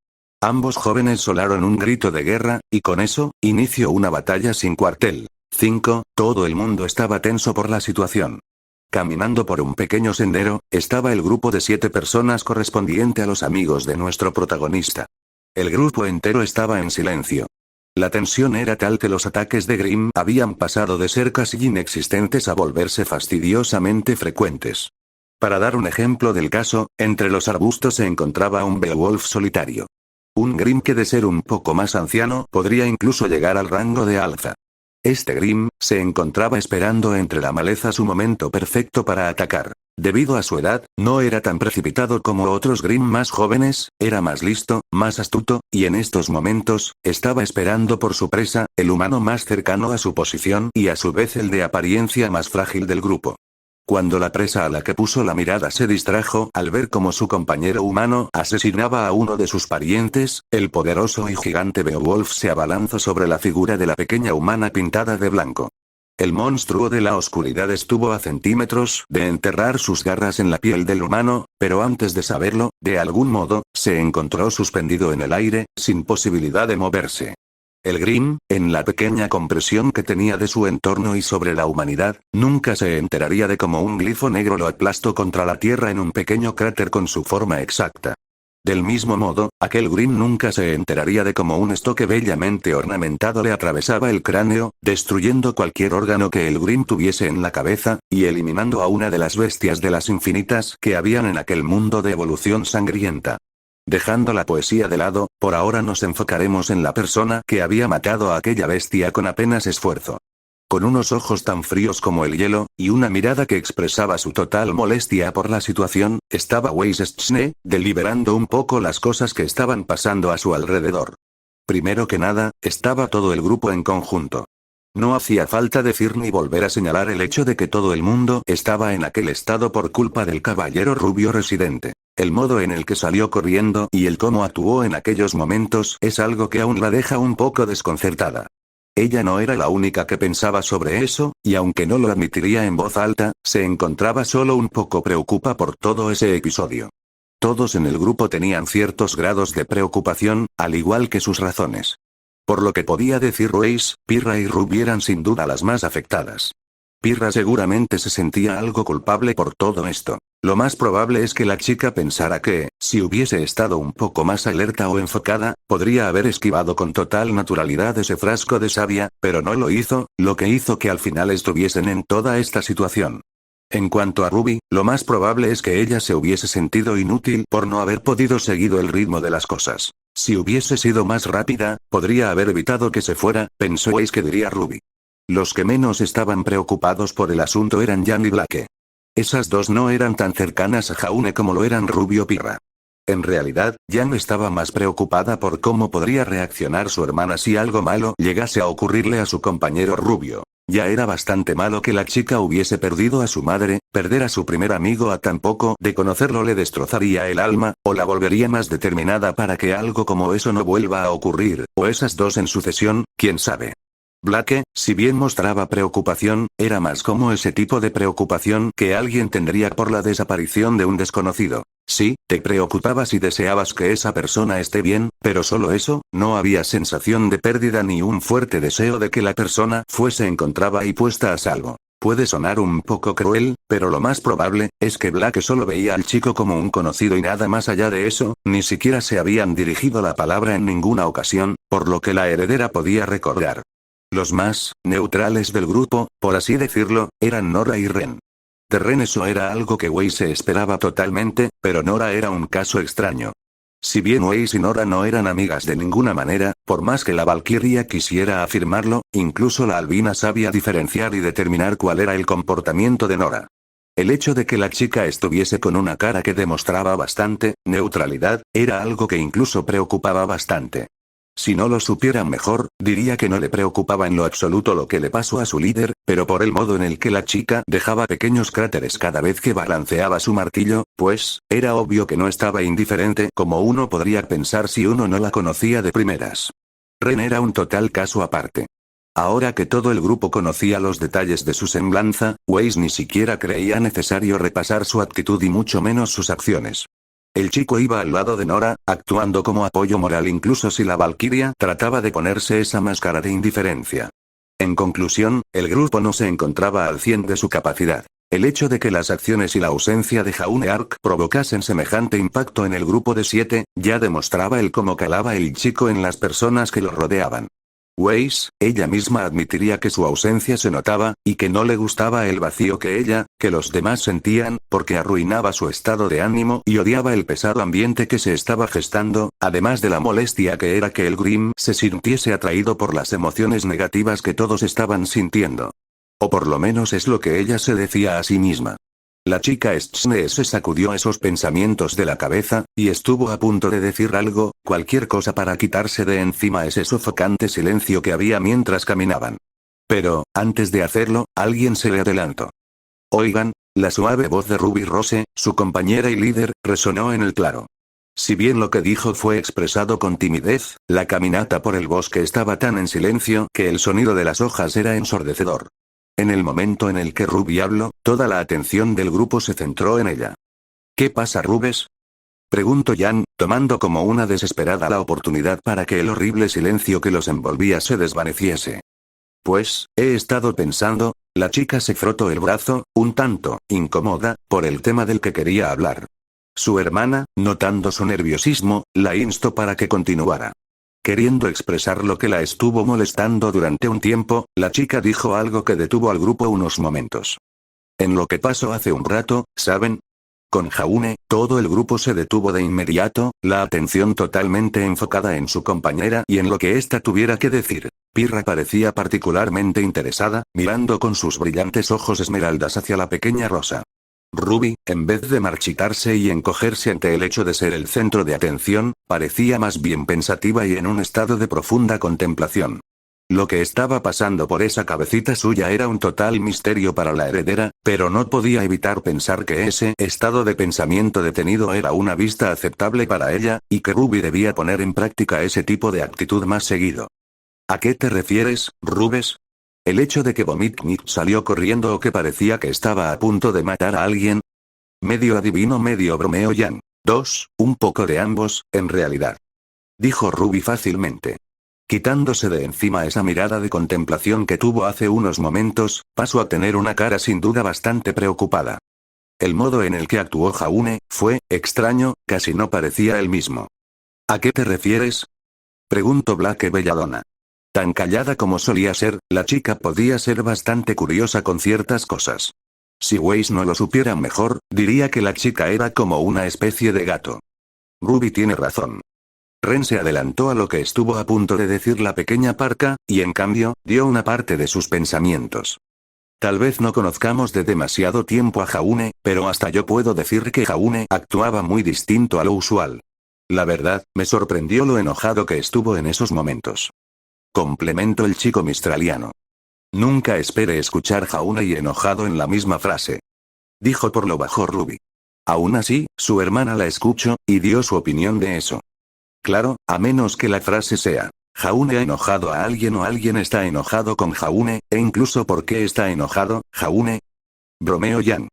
Ambos jóvenes solaron un grito de guerra, y con eso, inició una batalla sin cuartel. 5. Todo el mundo estaba tenso por la situación. Caminando por un pequeño sendero, estaba el grupo de 7 personas correspondiente a los amigos de nuestro protagonista. El grupo entero estaba en silencio. La tensión era tal que los ataques de Grimm habían pasado de ser casi inexistentes a volverse fastidiosamente frecuentes. Para dar un ejemplo del caso, entre los arbustos se encontraba un Beowulf solitario. Un Grimm que de ser un poco más anciano podría incluso llegar al rango de alza. Este Grimm se encontraba esperando entre la maleza su momento perfecto para atacar. Debido a su edad, no era tan precipitado como otros Grimm más jóvenes, era más listo, más astuto, y en estos momentos, estaba esperando por su presa, el humano más cercano a su posición y a su vez el de apariencia más frágil del grupo. Cuando la presa a la que puso la mirada se distrajo al ver cómo su compañero humano asesinaba a uno de sus parientes, el poderoso y gigante Beowulf se abalanzó sobre la figura de la pequeña humana pintada de blanco. El monstruo de la oscuridad estuvo a centímetros de enterrar sus garras en la piel del humano, pero antes de saberlo, de algún modo, se encontró suspendido en el aire, sin posibilidad de moverse. El Grimm, en la pequeña compresión que tenía de su entorno y sobre la humanidad, nunca se enteraría de cómo un glifo negro lo aplastó contra la tierra en un pequeño cráter con su forma exacta. Del mismo modo, aquel Grimm nunca se enteraría de cómo un estoque bellamente ornamentado le atravesaba el cráneo, destruyendo cualquier órgano que el Grimm tuviese en la cabeza, y eliminando a una de las bestias de las infinitas que habían en aquel mundo de evolución sangrienta. Dejando la poesía de lado, por ahora nos enfocaremos en la persona que había matado a aquella bestia con apenas esfuerzo. Con unos ojos tan fríos como el hielo, y una mirada que expresaba su total molestia por la situación, estaba Weisschne, deliberando un poco las cosas que estaban pasando a su alrededor. Primero que nada, estaba todo el grupo en conjunto. No hacía falta decir ni volver a señalar el hecho de que todo el mundo estaba en aquel estado por culpa del caballero rubio residente. El modo en el que salió corriendo y el cómo actuó en aquellos momentos es algo que aún la deja un poco desconcertada. Ella no era la única que pensaba sobre eso, y aunque no lo admitiría en voz alta, se encontraba solo un poco preocupada por todo ese episodio. Todos en el grupo tenían ciertos grados de preocupación, al igual que sus razones. Por lo que podía decir Weiss, Pirra y Ruby eran sin duda las más afectadas. Pirra seguramente se sentía algo culpable por todo esto. Lo más probable es que la chica pensara que, si hubiese estado un poco más alerta o enfocada, podría haber esquivado con total naturalidad ese frasco de savia, pero no lo hizo, lo que hizo que al final estuviesen en toda esta situación. En cuanto a Ruby, lo más probable es que ella se hubiese sentido inútil por no haber podido seguir el ritmo de las cosas. Si hubiese sido más rápida, podría haber evitado que se fuera, pensó Weiss que diría Ruby. Los que menos estaban preocupados por el asunto eran Jan y Blake. Esas dos no eran tan cercanas a Jaune como lo eran Ruby o Pirra. En realidad, Jan estaba más preocupada por cómo podría reaccionar su hermana si algo malo llegase a ocurrirle a su compañero rubio. Ya era bastante malo que la chica hubiese perdido a su madre, perder a su primer amigo a tan poco de conocerlo le destrozaría el alma, o la volvería más determinada para que algo como eso no vuelva a ocurrir, o esas dos en sucesión, quién sabe. Blake, si bien mostraba preocupación, era más como ese tipo de preocupación que alguien tendría por la desaparición de un desconocido. Sí, te preocupabas y deseabas que esa persona esté bien, pero solo eso, no había sensación de pérdida ni un fuerte deseo de que la persona fuese encontrada y puesta a salvo. Puede sonar un poco cruel, pero lo más probable es que Blake solo veía al chico como un conocido y nada más allá de eso, ni siquiera se habían dirigido la palabra en ninguna ocasión, por lo que la heredera podía recordar. Los más neutrales del grupo, por así decirlo, eran Nora y Ren. De Ren eso era algo que Wei se esperaba totalmente, pero Nora era un caso extraño. Si bien Wei y Nora no eran amigas de ninguna manera, por más que la Valquiria quisiera afirmarlo, incluso la albina sabía diferenciar y determinar cuál era el comportamiento de Nora. El hecho de que la chica estuviese con una cara que demostraba bastante neutralidad, era algo que incluso preocupaba bastante. Si no lo supieran mejor, diría que no le preocupaba en lo absoluto lo que le pasó a su líder, pero por el modo en el que la chica dejaba pequeños cráteres cada vez que balanceaba su martillo, pues, era obvio que no estaba indiferente como uno podría pensar si uno no la conocía de primeras. Ren era un total caso aparte. Ahora que todo el grupo conocía los detalles de su semblanza, Weiss ni siquiera creía necesario repasar su actitud y mucho menos sus acciones. El chico iba al lado de Nora, actuando como apoyo moral incluso si la Valquiria trataba de ponerse esa máscara de indiferencia. En conclusión, el grupo no se encontraba al 100 de su capacidad. El hecho de que las acciones y la ausencia de Jaune Arc provocasen semejante impacto en el grupo de 7, ya demostraba el cómo calaba el chico en las personas que lo rodeaban. Weiss, ella misma admitiría que su ausencia se notaba, y que no le gustaba el vacío que ella, que los demás sentían, porque arruinaba su estado de ánimo y odiaba el pesado ambiente que se estaba gestando, además de la molestia que era que el Grimm se sintiese atraído por las emociones negativas que todos estaban sintiendo. O por lo menos es lo que ella se decía a sí misma. La chica Stschne se sacudió esos pensamientos de la cabeza, y estuvo a punto de decir algo, cualquier cosa para quitarse de encima ese sofocante silencio que había mientras caminaban. Pero, antes de hacerlo, alguien se le adelantó. Oigan, la suave voz de Ruby Rose, su compañera y líder, resonó en el claro. Si bien lo que dijo fue expresado con timidez, la caminata por el bosque estaba tan en silencio que el sonido de las hojas era ensordecedor. En el momento en el que Ruby habló, toda la atención del grupo se centró en ella. ¿Qué pasa, Rubes? Preguntó Jan, tomando como una desesperada la oportunidad para que el horrible silencio que los envolvía se desvaneciese. Pues, he estado pensando, la chica se frotó el brazo, un tanto incómoda, por el tema del que quería hablar. Su hermana, notando su nerviosismo, la instó para que continuara. Queriendo expresar lo que la estuvo molestando durante un tiempo, la chica dijo algo que detuvo al grupo unos momentos. En lo que pasó hace un rato, ¿saben? Con Jaune, todo el grupo se detuvo de inmediato, la atención totalmente enfocada en su compañera y en lo que ésta tuviera que decir. Pirra parecía particularmente interesada, mirando con sus brillantes ojos esmeraldas hacia la pequeña Rosa. Ruby, en vez de marchitarse y encogerse ante el hecho de ser el centro de atención, parecía más bien pensativa y en un estado de profunda contemplación. Lo que estaba pasando por esa cabecita suya era un total misterio para la heredera, pero no podía evitar pensar que ese estado de pensamiento detenido era una vista aceptable para ella, y que Ruby debía poner en práctica ese tipo de actitud más seguido. ¿A qué te refieres, Rubes? ¿El hecho de que Vomitnik salió corriendo o que parecía que estaba a punto de matar a alguien? Medio adivino, medio bromeo Jan. Un poco de ambos, en realidad. Dijo Ruby fácilmente. Quitándose de encima esa mirada de contemplación que tuvo hace unos momentos, pasó a tener una cara sin duda bastante preocupada. El modo en el que actuó Jaune fue extraño, casi no parecía el mismo. ¿A qué te refieres? Preguntó Blake Belladonna. Tan callada como solía ser, la chica podía ser bastante curiosa con ciertas cosas. Si Weiss no lo supiera mejor, diría que la chica era como una especie de gato. Ruby tiene razón. Ren se adelantó a lo que estuvo a punto de decir la pequeña parca, y en cambio, dio una parte de sus pensamientos. Tal vez no conozcamos de demasiado tiempo a Jaune, pero hasta yo puedo decir que Jaune actuaba muy distinto a lo usual. La verdad, me sorprendió lo enojado que estuvo en esos momentos. Complementó el chico mistraliano. Nunca espere escuchar Jaune y enojado en la misma frase. Dijo por lo bajo Ruby. Aún así, su hermana la escuchó, y dio su opinión de eso. Claro, a menos que la frase sea, ¿Jaune ha enojado a alguien o alguien está enojado con Jaune, e incluso por qué está enojado, Jaune? Bromeó Yang.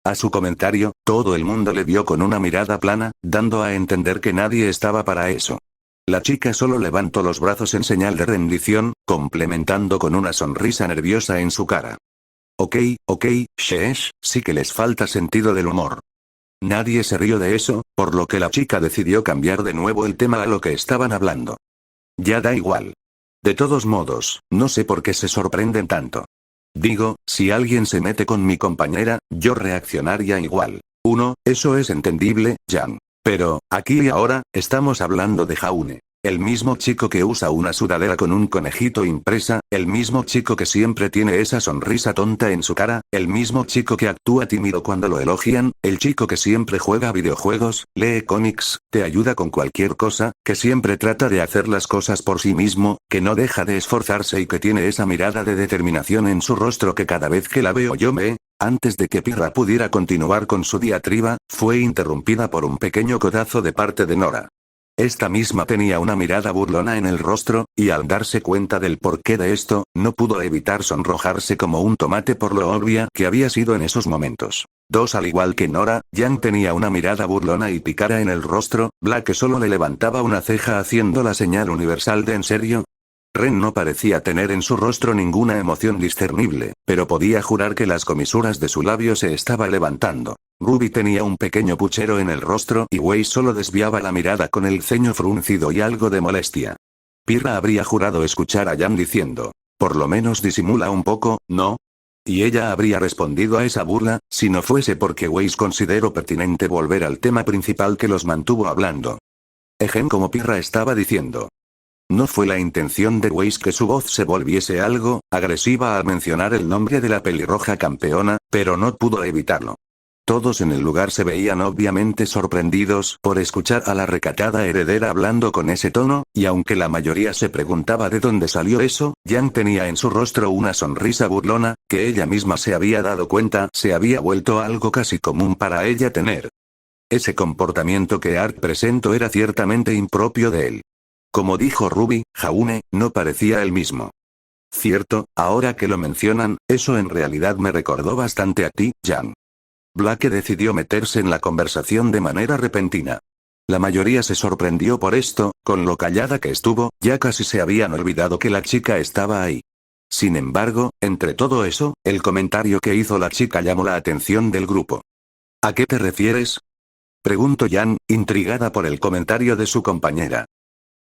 A su comentario, todo el mundo le vio con una mirada plana, dando a entender que nadie estaba para eso. La chica solo levantó los brazos en señal de rendición, complementando con una sonrisa nerviosa en su cara. Ok, sheesh, sí que les falta sentido del humor. Nadie se rió de eso, por lo que la chica decidió cambiar de nuevo el tema a lo que estaban hablando. Ya da igual. De todos modos, no sé por qué se sorprenden tanto. Digo, si alguien se mete con mi compañera, yo reaccionaría igual. Eso es entendible, Yang. Pero, aquí y ahora, estamos hablando de Jaune. El mismo chico que usa una sudadera con un conejito impresa, el mismo chico que siempre tiene esa sonrisa tonta en su cara, el mismo chico que actúa tímido cuando lo elogian, el chico que siempre juega videojuegos, lee cómics, te ayuda con cualquier cosa, que siempre trata de hacer las cosas por sí mismo, que no deja de esforzarse y que tiene esa mirada de determinación en su rostro que cada vez que la veo yo me... Antes de que Pirra pudiera continuar con su diatriba, fue interrumpida por un pequeño codazo de parte de Nora. Esta misma tenía una mirada burlona en el rostro, y al darse cuenta del porqué de esto, no pudo evitar sonrojarse como un tomate por lo obvia que había sido en esos momentos. Al igual que Nora, Yang tenía una mirada burlona y pícara en el rostro, Black solo le levantaba una ceja haciendo la señal universal de ¿en serio? Ren no parecía tener en su rostro ninguna emoción discernible, pero podía jurar que las comisuras de su labio se estaba levantando. Ruby tenía un pequeño puchero en el rostro y Wei solo desviaba la mirada con el ceño fruncido y algo de molestia. Pirra habría jurado escuchar a Yang diciendo, por lo menos disimula un poco, ¿no? Y ella habría respondido a esa burla, si no fuese porque Wei consideró pertinente volver al tema principal que los mantuvo hablando. Como Pirra estaba diciendo. No fue la intención de Weiss que su voz se volviese algo agresiva al mencionar el nombre de la pelirroja campeona, pero no pudo evitarlo. Todos en el lugar se veían obviamente sorprendidos por escuchar a la recatada heredera hablando con ese tono, y aunque la mayoría se preguntaba de dónde salió eso, Yang tenía en su rostro una sonrisa burlona, que ella misma se había dado cuenta se había vuelto algo casi común para ella tener. Ese comportamiento que Art presentó era ciertamente impropio de él. Como dijo Ruby, Jaune, no parecía el mismo. Cierto, ahora que lo mencionan, eso en realidad me recordó bastante a ti, Yang. Black decidió meterse en la conversación de manera repentina. La mayoría se sorprendió por esto, con lo callada que estuvo, ya casi se habían olvidado que la chica estaba ahí. Sin embargo, entre todo eso, el comentario que hizo la chica llamó la atención del grupo. ¿A qué te refieres? Preguntó Yang, intrigada por el comentario de su compañera.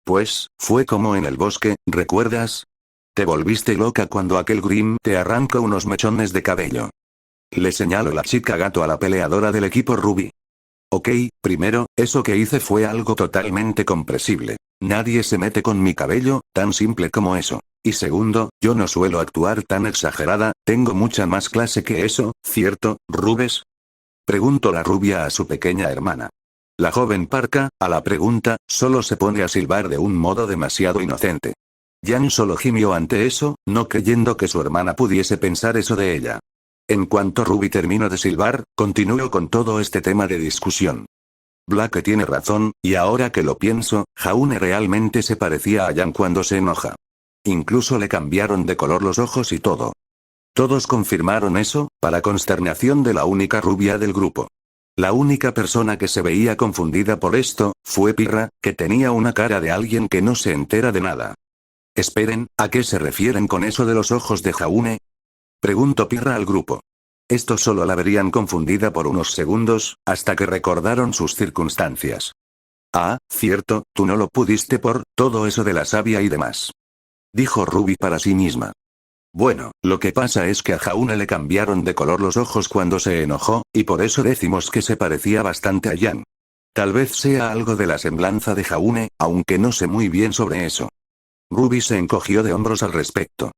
Pues, fue como en el bosque, ¿recuerdas? Te volviste loca cuando aquel Grimm te arrancó unos mechones de cabello. Le señaló la chica gato a la peleadora del equipo Ruby. Ok, primero, eso que hice fue algo totalmente comprensible. Nadie se mete con mi cabello, tan simple como eso. Y segundo, yo no suelo actuar tan exagerada, tengo mucha más clase que eso, ¿cierto, Rubes? Preguntó la rubia a su pequeña hermana. La joven parca, a la pregunta, solo se pone a silbar de un modo demasiado inocente. Yang solo gimió ante eso, no creyendo que su hermana pudiese pensar eso de ella. En cuanto Ruby terminó de silbar, continuó con todo este tema de discusión. Black tiene razón, y ahora que lo pienso, Jaune realmente se parecía a Yang cuando se enoja. Incluso le cambiaron de color los ojos y todo. Todos confirmaron eso, para consternación de la única rubia del grupo. La única persona que se veía confundida por esto, fue Pirra, que tenía una cara de alguien que no se entera de nada. Esperen, ¿a qué se refieren con eso de los ojos de Jaune? Preguntó Pirra al grupo. Esto solo la verían confundida por unos segundos, hasta que recordaron sus circunstancias. Ah, cierto, tú no lo pudiste por todo eso de la savia y demás. Dijo Ruby para sí misma. Bueno, lo que pasa es que a Jaune le cambiaron de color los ojos cuando se enojó, y por eso decimos que se parecía bastante a Yang. Tal vez sea algo de la semblanza de Jaune, aunque no sé muy bien sobre eso. Ruby se encogió de hombros al respecto.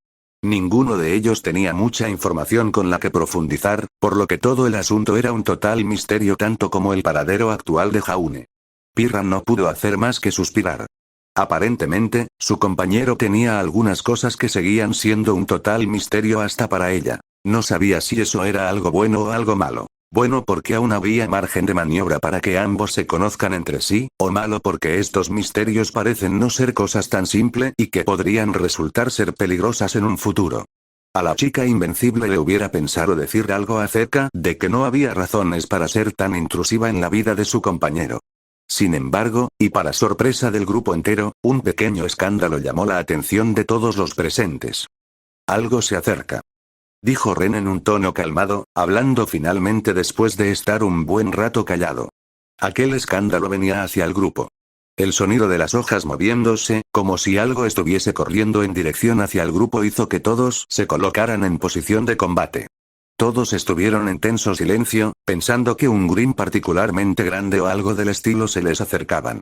Ninguno de ellos tenía mucha información con la que profundizar, por lo que todo el asunto era un total misterio tanto como el paradero actual de Jaune. Pirra no pudo hacer más que suspirar. Aparentemente, su compañero tenía algunas cosas que seguían siendo un total misterio hasta para ella. No sabía si eso era algo bueno o algo malo. Bueno porque aún había margen de maniobra para que ambos se conozcan entre sí, o malo porque estos misterios parecen no ser cosas tan simples y que podrían resultar ser peligrosas en un futuro. A la chica invencible le hubiera pensado decir algo acerca de que no había razones para ser tan intrusiva en la vida de su compañero. Sin embargo, y para sorpresa del grupo entero, un pequeño escándalo llamó la atención de todos los presentes. Algo se acerca, dijo Ren en un tono calmado, hablando finalmente después de estar un buen rato callado. Aquel escándalo venía hacia el grupo. El sonido de las hojas moviéndose, como si algo estuviese corriendo en dirección hacia el grupo, hizo que todos se colocaran en posición de combate. Todos estuvieron en tenso silencio, pensando que un Grimm particularmente grande o algo del estilo se les acercaban.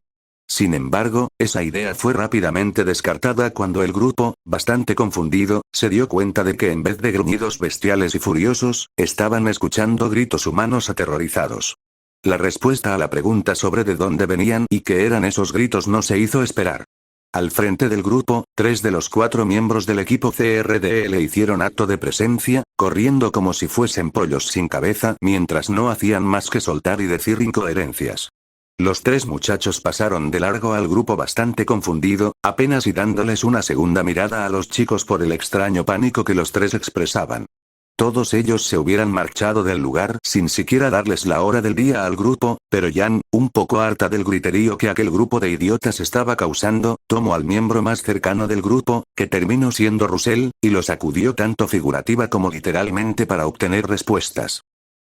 Sin embargo, esa idea fue rápidamente descartada cuando el grupo, bastante confundido, se dio cuenta de que en vez de gruñidos bestiales y furiosos, estaban escuchando gritos humanos aterrorizados. La respuesta a la pregunta sobre de dónde venían y qué eran esos gritos no se hizo esperar. Al frente del grupo, 3 de los 4 miembros del equipo CRDL hicieron acto de presencia, corriendo como si fuesen pollos sin cabeza mientras no hacían más que soltar y decir incoherencias. Los 3 muchachos pasaron de largo al grupo bastante confundido, apenas y dándoles una segunda mirada a los chicos por el extraño pánico que los 3 expresaban. Todos ellos se hubieran marchado del lugar sin siquiera darles la hora del día al grupo, pero Jan, un poco harta del griterío que aquel grupo de idiotas estaba causando, tomó al miembro más cercano del grupo, que terminó siendo Russell, y lo sacudió tanto figurativa como literalmente para obtener respuestas.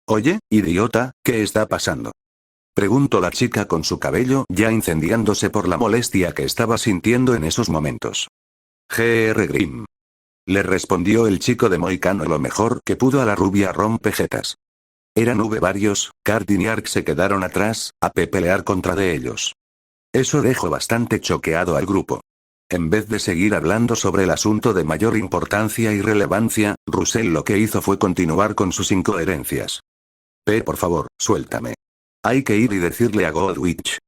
«Oye, idiota, ¿qué está pasando?», preguntó la chica con su cabello ya incendiándose por la molestia que estaba sintiendo en esos momentos. «G.R. Grimm», le respondió el chico de Moicano lo mejor que pudo a la rubia rompejetas. Eran varios, Cardin y Ark se quedaron atrás, a pelear contra de ellos. Eso dejó bastante choqueado al grupo. En vez de seguir hablando sobre el asunto de mayor importancia y relevancia, Russell lo que hizo fue continuar con sus incoherencias. Por favor, suéltame. Hay que ir y decirle a Goldwitch.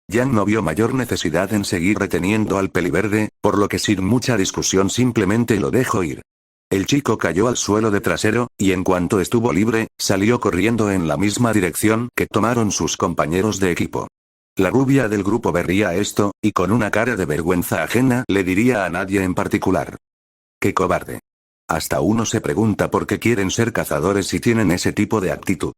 Jan no vio mayor necesidad en seguir reteniendo al peliverde, por lo que sin mucha discusión simplemente lo dejó ir. El chico cayó al suelo de trasero, y en cuanto estuvo libre, salió corriendo en la misma dirección que tomaron sus compañeros de equipo. La rubia del grupo vería esto, y con una cara de vergüenza ajena le diría a nadie en particular. ¡Qué cobarde! Hasta uno se pregunta por qué quieren ser cazadores si tienen ese tipo de actitud.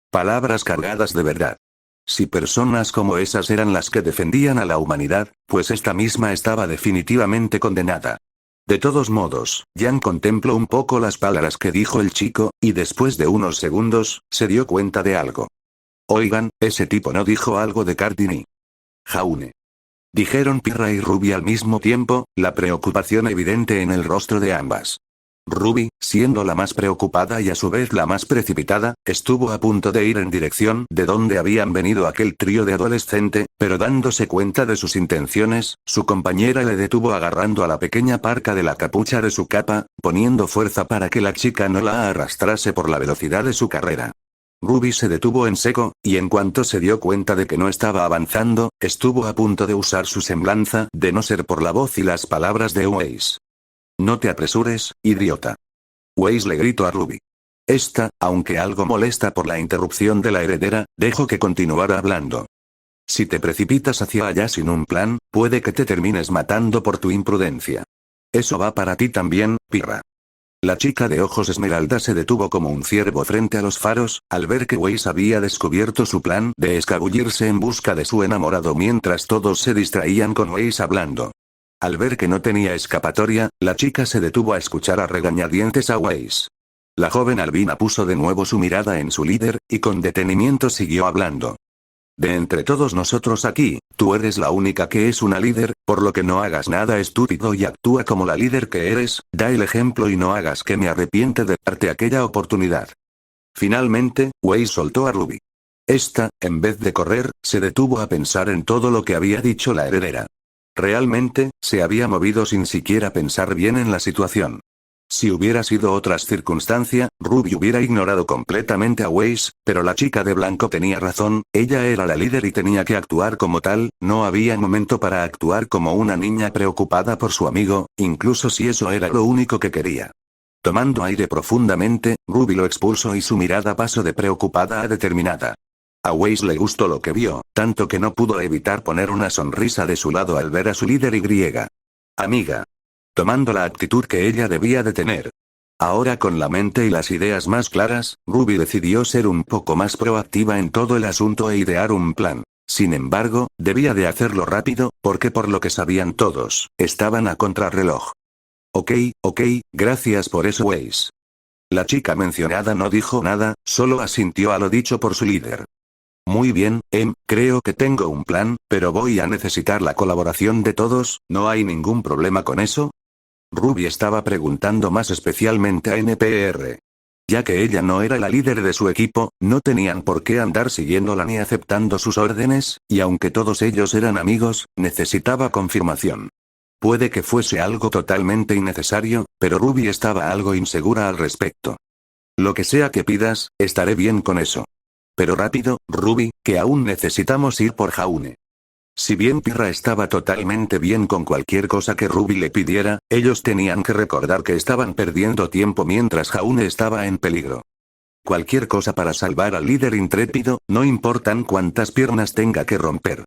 Palabras cargadas de verdad. Si personas como esas eran las que defendían a la humanidad, pues esta misma estaba definitivamente condenada. De todos modos, Jan contempló un poco las palabras que dijo el chico, y después de unos segundos, se dio cuenta de algo. Oigan, ese tipo no dijo algo de Cardin y Jaune. Dijeron Pirra y Ruby al mismo tiempo, la preocupación evidente en el rostro de ambas. Ruby, siendo la más preocupada y a su vez la más precipitada, estuvo a punto de ir en dirección de donde habían venido aquel trío de adolescente, pero dándose cuenta de sus intenciones, su compañera le detuvo agarrando a la pequeña parca de la capucha de su capa, poniendo fuerza para que la chica no la arrastrase por la velocidad de su carrera. Ruby se detuvo en seco, y en cuanto se dio cuenta de que no estaba avanzando, estuvo a punto de usar su semblanza, de no ser por la voz y las palabras de Weiss. «No te apresures, idiota». Weiss le gritó a Ruby. Esta, aunque algo molesta por la interrupción de la heredera, dejó que continuara hablando. «Si te precipitas hacia allá sin un plan, puede que te termines matando por tu imprudencia. Eso va para ti también, Pirra». La chica de ojos esmeralda se detuvo como un ciervo frente a los faros, al ver que Weiss había descubierto su plan de escabullirse en busca de su enamorado mientras todos se distraían con Weiss hablando. Al ver que no tenía escapatoria, la chica se detuvo a escuchar a regañadientes a Weiss. La joven albina puso de nuevo su mirada en su líder, y con detenimiento siguió hablando. «De entre todos nosotros aquí, tú eres la única que es una líder, por lo que no hagas nada estúpido y actúa como la líder que eres, da el ejemplo y no hagas que me arrepiente de darte aquella oportunidad». Finalmente, Weiss soltó a Ruby. Esta, en vez de correr, se detuvo a pensar en todo lo que había dicho la heredera. Realmente, se había movido sin siquiera pensar bien en la situación. Si hubiera sido otras circunstancias, Ruby hubiera ignorado completamente a Weiss, pero la chica de blanco tenía razón, ella era la líder y tenía que actuar como tal, no había momento para actuar como una niña preocupada por su amigo, incluso si eso era lo único que quería. Tomando aire profundamente, Ruby lo expulsó y su mirada pasó de preocupada a determinada. A Weiss le gustó lo que vio, tanto que no pudo evitar poner una sonrisa de su lado al ver a su líder Y. Amiga. Tomando la actitud que ella debía de tener. Ahora con la mente y las ideas más claras, Ruby decidió ser un poco más proactiva en todo el asunto e idear un plan. Sin embargo, debía de hacerlo rápido, porque por lo que sabían todos, estaban a contrarreloj. Ok, gracias por eso Weiss. La chica mencionada no dijo nada, solo asintió a lo dicho por su líder. Muy bien, creo que tengo un plan, pero voy a necesitar la colaboración de todos, ¿no hay ningún problema con eso? Ruby estaba preguntando más especialmente a NPR. Ya que ella no era la líder de su equipo, no tenían por qué andar siguiéndola ni aceptando sus órdenes, y aunque todos ellos eran amigos, necesitaba confirmación. Puede que fuese algo totalmente innecesario, pero Ruby estaba algo insegura al respecto. Lo que sea que pidas, estaré bien con eso. Pero rápido, Ruby, que aún necesitamos ir por Jaune. Si bien Pirra estaba totalmente bien con cualquier cosa que Ruby le pidiera, ellos tenían que recordar que estaban perdiendo tiempo mientras Jaune estaba en peligro. Cualquier cosa para salvar al líder intrépido, no importan cuántas piernas tenga que romper.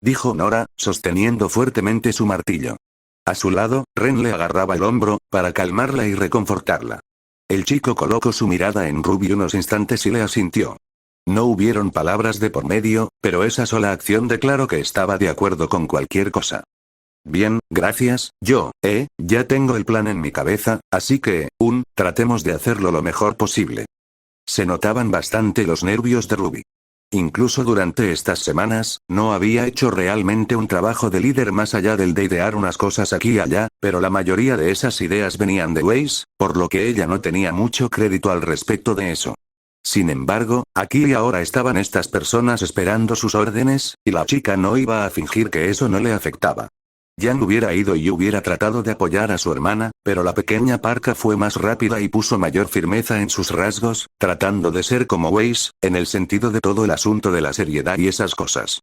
Dijo Nora, sosteniendo fuertemente su martillo. A su lado, Ren le agarraba el hombro, para calmarla y reconfortarla. El chico colocó su mirada en Ruby unos instantes y le asintió. No hubieron palabras de por medio, pero esa sola acción declaró que estaba de acuerdo con cualquier cosa. Bien, gracias, ya tengo el plan en mi cabeza, así que, tratemos de hacerlo lo mejor posible. Se notaban bastante los nervios de Ruby. Incluso durante estas semanas, no había hecho realmente un trabajo de líder más allá del de idear unas cosas aquí y allá, pero la mayoría de esas ideas venían de Weiss, por lo que ella no tenía mucho crédito al respecto de eso. Sin embargo, aquí y ahora estaban estas personas esperando sus órdenes, y la chica no iba a fingir que eso no le afectaba. Jan hubiera ido y hubiera tratado de apoyar a su hermana, pero la pequeña Parka fue más rápida y puso mayor firmeza en sus rasgos, tratando de ser como Weiss, en el sentido de todo el asunto de la seriedad y esas cosas.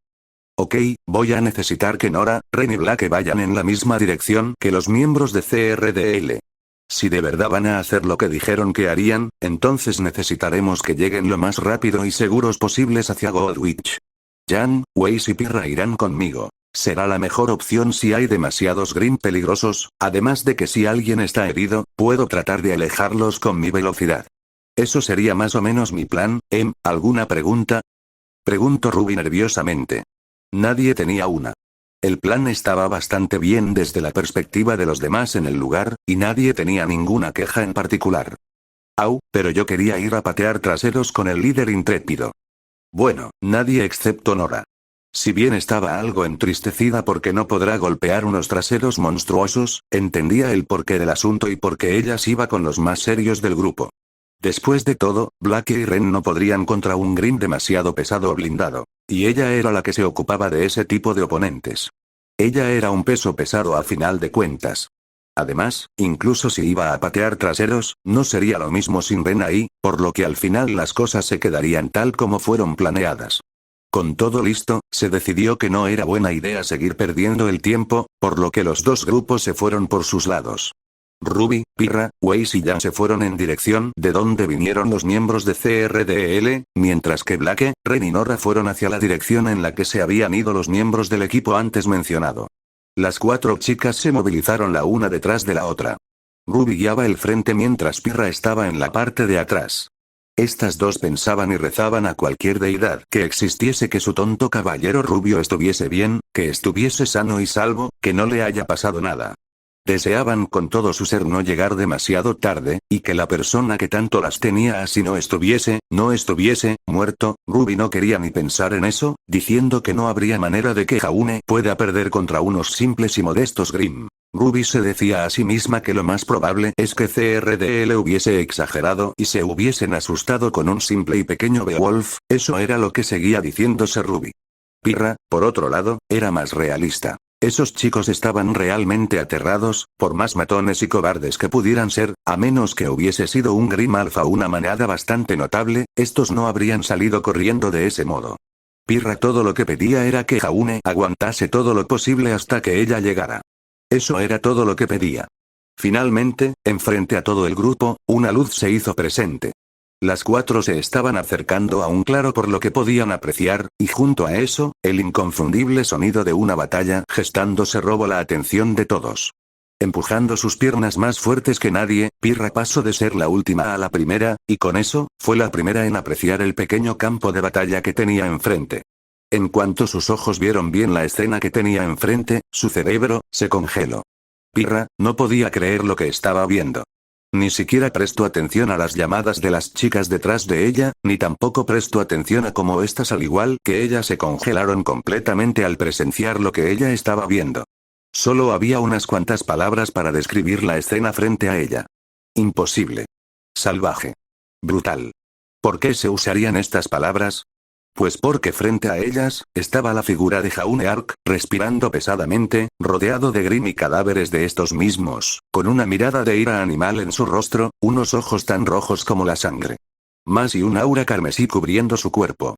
Ok, voy a necesitar que Nora, Ren y Blake vayan en la misma dirección que los miembros de CRDL. Si de verdad van a hacer lo que dijeron que harían, entonces necesitaremos que lleguen lo más rápido y seguros posibles hacia Goldwich. Jan, Weiss y Pirra irán conmigo. Será la mejor opción si hay demasiados Grimm peligrosos, además de que si alguien está herido, puedo tratar de alejarlos con mi velocidad. Eso sería más o menos mi plan, ¿alguna pregunta? Preguntó Ruby nerviosamente. Nadie tenía una. El plan estaba bastante bien desde la perspectiva de los demás en el lugar, y nadie tenía ninguna queja en particular. Pero yo quería ir a patear traseros con el líder intrépido. Bueno, nadie excepto Nora. Si bien estaba algo entristecida porque no podrá golpear unos traseros monstruosos, entendía el porqué del asunto y porque ellas iba con los más serios del grupo. Después de todo, Blake y Ren no podrían contra un Grimm demasiado pesado o blindado, y ella era la que se ocupaba de ese tipo de oponentes. Ella era un peso pesado a final de cuentas. Además, incluso si iba a patear traseros, no sería lo mismo sin Ren ahí, por lo que al final las cosas se quedarían tal como fueron planeadas. Con todo listo, se decidió que no era buena idea seguir perdiendo el tiempo, por lo que los dos grupos se fueron por sus lados. Ruby, Pirra, Weiss y Jan se fueron en dirección de donde vinieron los miembros de CRDL, mientras que Blake, Ren y Nora fueron hacia la dirección en la que se habían ido los miembros del equipo antes mencionado. Las cuatro chicas se movilizaron la una detrás de la otra. Ruby guiaba el frente mientras Pirra estaba en la parte de atrás. Estas dos pensaban y rezaban a cualquier deidad que existiese que su tonto caballero rubio estuviese bien, que estuviese sano y salvo, que no le haya pasado nada. Deseaban con todo su ser no llegar demasiado tarde, y que la persona que tanto las tenía así no estuviese muerto. Ruby no quería ni pensar en eso, diciendo que no habría manera de que Jaune pueda perder contra unos simples y modestos Grimm. Ruby se decía a sí misma que lo más probable es que CRDL hubiese exagerado y se hubiesen asustado con un simple y pequeño Beowulf, eso era lo que seguía diciéndose Ruby. Pirra, por otro lado, era más realista. Esos chicos estaban realmente aterrados, por más matones y cobardes que pudieran ser, a menos que hubiese sido un Grimm alfa o una manada bastante notable, estos no habrían salido corriendo de ese modo. Pirra todo lo que pedía era que Jaune aguantase todo lo posible hasta que ella llegara. Eso era todo lo que pedía. Finalmente, enfrente a todo el grupo, una luz se hizo presente. Las cuatro se estaban acercando a un claro por lo que podían apreciar, y junto a eso, el inconfundible sonido de una batalla gestándose robó la atención de todos. Empujando sus piernas más fuertes que nadie, Pirra pasó de ser la última a la primera, y con eso, fue la primera en apreciar el pequeño campo de batalla que tenía enfrente. En cuanto sus ojos vieron bien la escena que tenía enfrente, su cerebro se congeló. Pirra no podía creer lo que estaba viendo. Ni siquiera prestó atención a las llamadas de las chicas detrás de ella, ni tampoco prestó atención a cómo éstas al igual que ella se congelaron completamente al presenciar lo que ella estaba viendo. Solo había unas cuantas palabras para describir la escena frente a ella. Imposible. Salvaje. Brutal. ¿Por qué se usarían estas palabras? Pues porque frente a ellas, estaba la figura de Jaune Ark, respirando pesadamente, rodeado de Grimm y cadáveres de estos mismos, con una mirada de ira animal en su rostro, unos ojos tan rojos como la sangre. Más y un aura carmesí cubriendo su cuerpo.